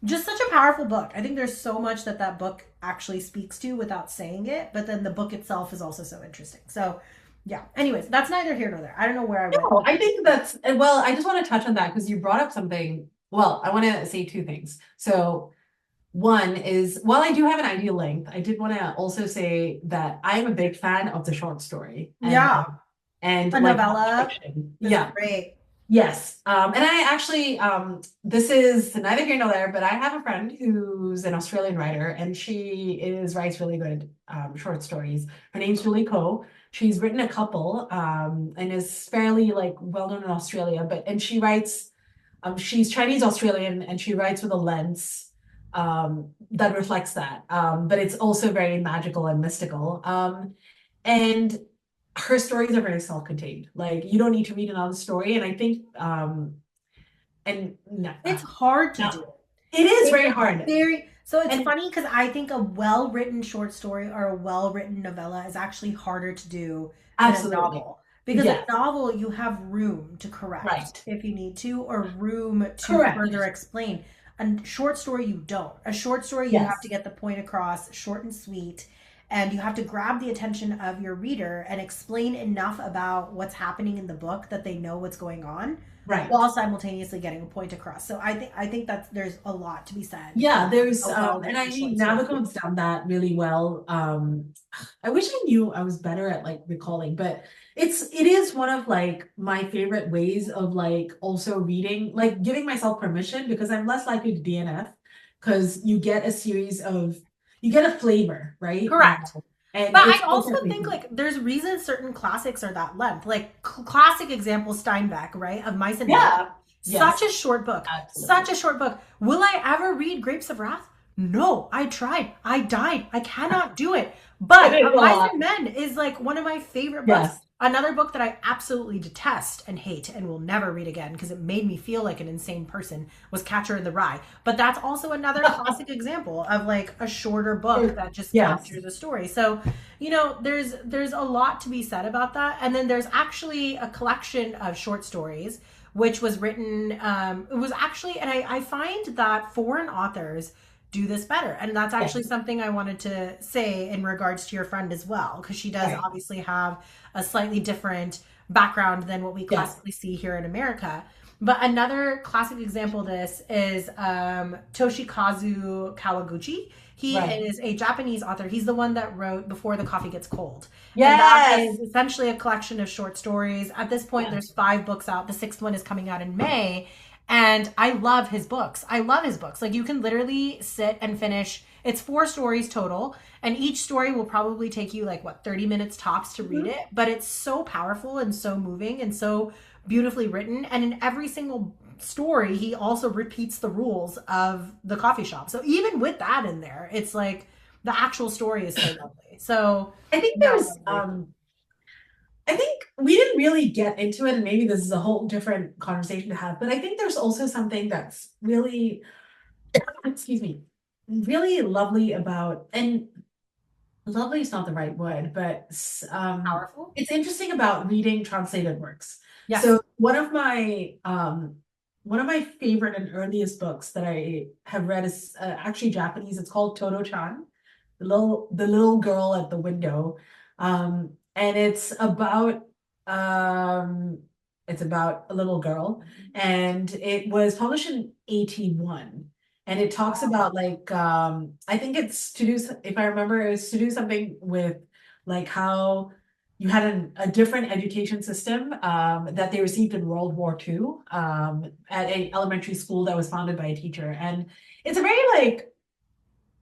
just such a powerful book. I think there's so much that that book actually speaks to without saying it, but then the book itself is also so interesting. So, yeah. Anyways, that's neither here nor there. I don't know where I went. No, I think that's, well, I just want to touch on that because you brought up something. Well, I want to say two things. So one is, while I do have an ideal length, I did want to also say that I am a big fan of the short story Yeah, and a like novella nonfiction. is Yeah. great. Yes. And I actually, this is neither here nor there, but I have a friend who's an Australian writer and she writes really good short stories. Her name's Julie Coe. She's written a couple and is fairly like well known in Australia, and she writes, she's Chinese Australian and she writes with a lens that reflects that. But it's also very magical and mystical. And her stories are very self-contained. Like you don't need to read another story. And I think and no, It's hard to no, do. it is It's very hard. very so it's And funny because I think a well-written short story or a well-written novella is actually harder to do than a absolutely. novel. Because a Yes, novel you have room to correct right. if you need to, or room to further Correct. explain. A short story you don't. A short story you have to Yes. get the point across, short and sweet, and you have to grab the attention of your reader and explain enough about what's happening in the book that they know what's going on Right. while simultaneously getting a point across. So I think that's there's a lot to be said Yeah, for there's a and I well-written mean short story. Nabokov's done that really well. I wish I knew I was better at like recalling, but it is one of like my favorite ways of like also reading, like giving myself permission because I'm less likely to DNF because you get a series of you get a flavor, right? Correct. And But I it's also perfectly think fine. like there's reasons certain classics are that length. Like classic example Steinbeck, right? Of Mice and Men. Yeah. Such Yes, a short book. Such absolutely. a short book. Will I ever read Grapes of Wrath? No, I tried. I died. I cannot do it. It But is a Mice lot. and Men is like one of my favorite books. Yes. Another book that I absolutely detest and hate and will never read again because it made me feel like an insane person was Catcher in the Rye. But that's also another classic example of like a shorter book that just Yes. captures a story. So, there's a lot to be said about that. And then there's actually a collection of short stories which was written. It was actually, and I find that foreign authors do this better. And that's actually Yes. something I wanted to say in regards to your friend as well, because she does Right. obviously have a slightly different background than what we Yes. classically see here in America. But another classic example of this is Toshikazu Kawaguchi. He Right. is a Japanese author. He's the one that wrote Before the Coffee Gets Cold. And that is Yes. essentially a collection of short stories. At this point, Yes. there's 5 books out. The sixth one is coming out in May. And I love his books. I love his books. Like you can literally sit and finish. It's 4 stories total, and each story will probably take you like what 30 minutes tops to read Mhm. it. But it's so powerful and so moving and so beautifully written. And in every single story, he also repeats the rules of the coffee shop. So even with that in there, it's like the actual story is so lovely. So I think yeah, I there's love it. I think we didn't really get into it, and maybe this is a whole different conversation to have, but I think there's also something that's really, excuse me, really lovely about, and lovely is not the right word, but Powerful. it's interesting about reading translated works. Yes. So one of my favorite and earliest books that I have read is actually Japanese. It's called Toto-chan, the little girl at the window, and it's about a little girl, and it was published in 81. and it talks about like I think it's to do if I remember it's to do something with like how you had a different education system that they received in World War II at an elementary school that was founded by a teacher, and it's a very like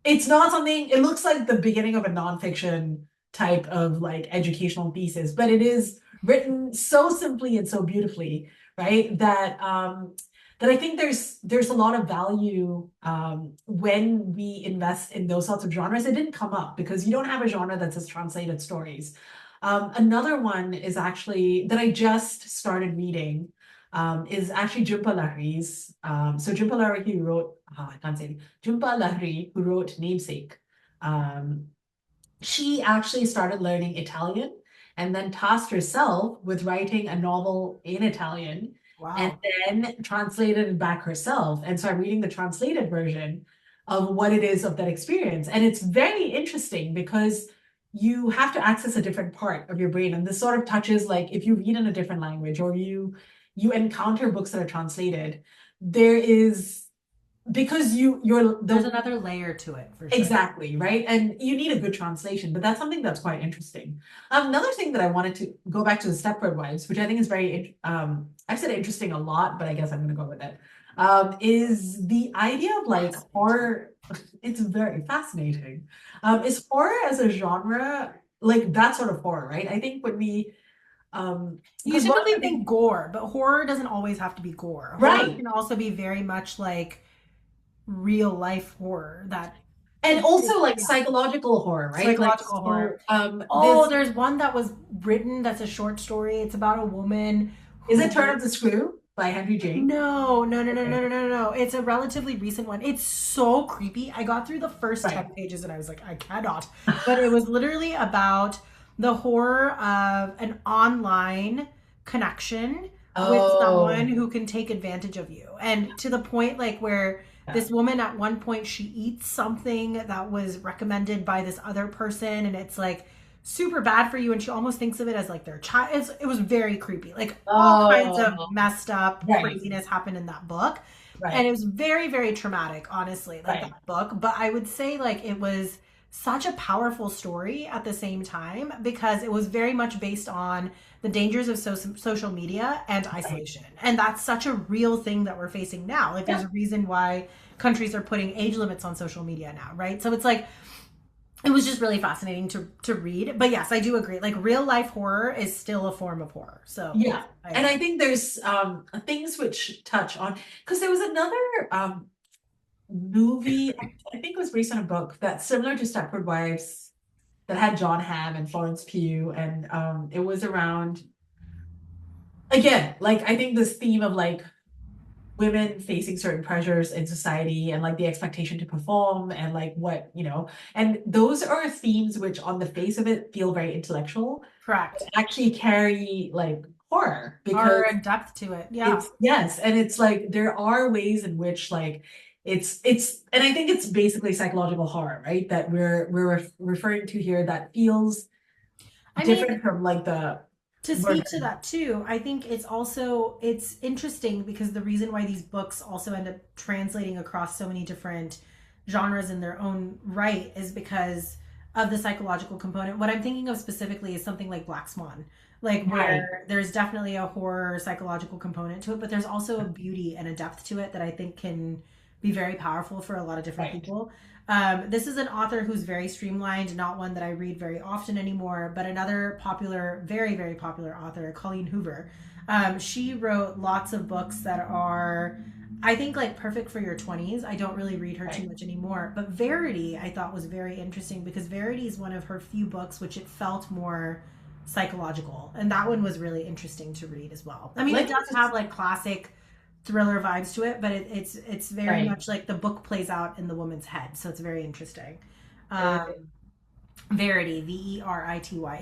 it's not something it looks like the beginning of a nonfiction type of like educational thesis, but it is written so simply and so beautifully, right? That I think there's a lot of value when we invest in those sorts of genres. It didn't come up because you don't have a genre that says translated stories. Another one is actually that I just started reading is actually Jhumpa Lahiri's. So Jhumpa Lahiri who wrote, I can't say it. Jhumpa Lahiri, who wrote Namesake. She actually started learning Italian and then tasked herself with writing a novel in Italian and Wow. then translated it back herself. And so I'm reading the translated version of what it is of that experience. And it's very interesting because you have to access a different part of your brain. And this sort of touches like if you read in a different language or you encounter books that are translated, there is because There's another layer to it for sure. exactly, right? And you need a good translation, but that's something that's quite interesting. Another thing that I wanted to go back to the Stepford Wives, which I think is very, I've said interesting a lot, but I guess I'm going to go with it, is the idea of like horror. It's very fascinating. Is horror as a genre, like that sort of horror, right? I think when we, You because one of typically the things, think gore, but horror doesn't always have to be gore. Horror right? can also be very much like real life horror that And also like yeah, psychological horror, right? Like, psychological horror. so Oh, this there's one that was written that's a short story. It's about a woman is it Turn who of the Screw by Henry James? no, no, no, no, no, Okay. no, no, no. It's a relatively recent one. It's so creepy. I got through the first Right. 10 pages and I was like, I cannot. But it was literally about the horror of an online connection with someone Oh, who can take advantage of you. And to the point like where yeah. this woman at one point she eats something that was recommended by this other person and it's like super bad for you and she almost thinks of it as like their child. It was very creepy. Like all kinds of Oh, messed up right, craziness happened in that book. And right, it was very, very traumatic, honestly, like right. that book. But I would say like it was such a powerful story at the same time because it was very much based on the dangers of social media and Right. isolation. And that's such a real thing that we're facing now. Like there's Yeah. a reason why countries are putting age limits on social media now, right? So it's like it was just really fascinating to read. But yes, I do agree. Like real life horror is still a form of horror. So yes, Yeah. I And agree. I think there's things which touch on because there was another movie, I think it was based on a book that's similar to Stepford Wives that had John Hamm and Florence Pugh, and it was around again, like I think this theme of like women facing certain pressures in society and like the expectation to perform and like what, and those are themes which on the face of it feel very intellectual, but Correct. actually carry like horror Horror because and depth to it. Yeah. it's yes, and it's like there are ways in which like it's and I think it's basically psychological horror, right? That we're referring to here that feels I mean, different from like the to speak to murder. that too, I think it's interesting because the reason why these books also end up translating across so many different genres in their own right is because of the psychological component. What I'm thinking of specifically is something like Black Swan, like Right, where there's definitely a horror psychological component to it, but there's also a beauty and a depth to it that I think can be very powerful for a lot of different right, people. This is an author who's very streamlined, not one that I read very often anymore, but another popular, very, very popular author, Colleen Hoover. She wrote lots of books that are, I think, like perfect for your 20s. I don't really read her too right. much anymore. But Verity, I thought was very interesting because Verity is one of her few books which it felt more psychological. And that one was really interesting to read as well. I mean, it Let me does have just like classic thriller vibes to it, but it's very right. much like the book plays out in the woman's head, so it's very interesting. Uh, Verity, Verity.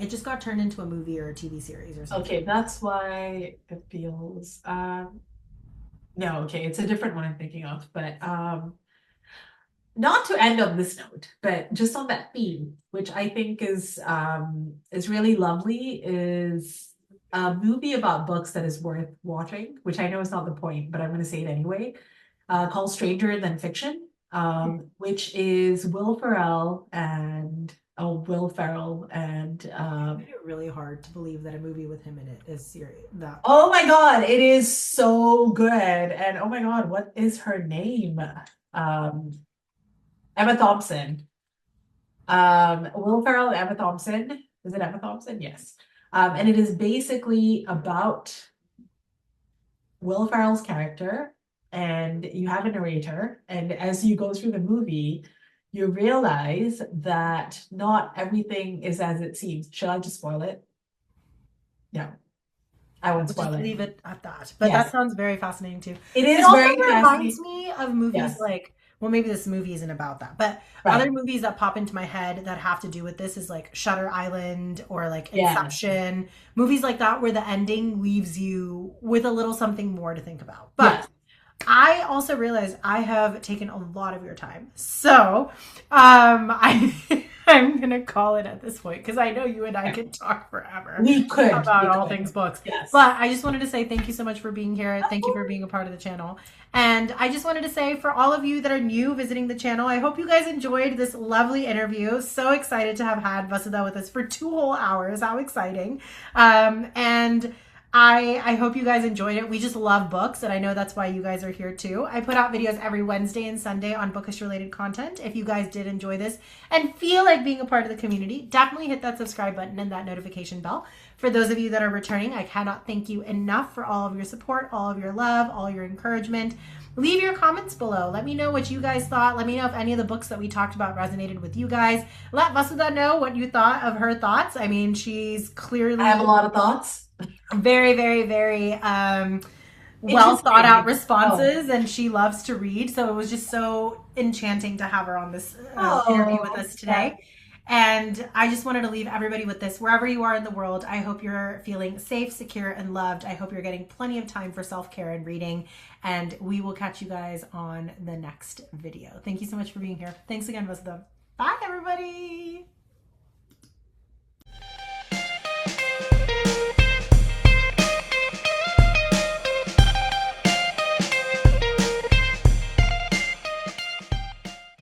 It just got turned into a movie or a TV series or something. okay, that's why it feels no, okay, it's a different one I'm thinking of, but not to end on this note, but just on that theme, which I think is really lovely, is a movie about books that is worth watching, which I know is not the point, but I'm going to say it anyway, called Stranger Than Fiction. which is Will Ferrell and I find it really hard to believe that a movie with him in it is serious. That oh my God, it is so good. And oh my God, what is her name? Um, Emma Thompson. Will Ferrell and Emma Thompson. Is it Emma Thompson? Yes. And it is basically about Will Ferrell's character, and you have a narrator, and as you go through the movie, you realize that not everything is as it seems. Should I just spoil it? No, I won't we'll spoil just it. leave it at that. But Yes, that sounds very fascinating too. it It is also very reminds fascinating. me of movies Yes, like, well, maybe this movie isn't about that, but other right. movies that pop into my head that have to do with this is like Shutter Island or like Yes, Inception, movies like that where the ending leaves you with a little something more to think about. But yes. I also realize I have taken a lot of your time. So, I I'm gonna call it at this point because I know you and I could talk forever We could, about we all could. things books. Yes. But I just wanted to say thank you so much for being here. Thank you for being a part of the channel. And I just wanted to say for all of you that are new visiting the channel, I hope you guys enjoyed this lovely interview. So excited to have had Vasudha with us for 2 whole hours. How exciting. And I hope you guys enjoyed it. We just love books, and I know that's why you guys are here too. I put out videos every Wednesday and Sunday on bookish related content. If you guys did enjoy this and feel like being a part of the community, definitely hit that subscribe button and that notification bell. For those of you that are returning, I cannot thank you enough for all of your support, all of your love, all your encouragement. Leave your comments below. Let me know what you guys thought. Let me know if any of the books that we talked about resonated with you guys. Let Vasudha know what you thought of her thoughts. I mean, she's clearly I have a lot of thoughts. very, very, very well thought out Interesting. responses, and she loves to read. So it was just so enchanting to have her on this interview with us Yeah. today. And I just wanted to leave everybody with this. Wherever you are in the world, I hope you're feeling safe, secure, and loved. I hope you're getting plenty of time for self-care and reading. And we will catch you guys on the next video. Thank you so much for being here. Thanks again, Vasudha. Bye, everybody.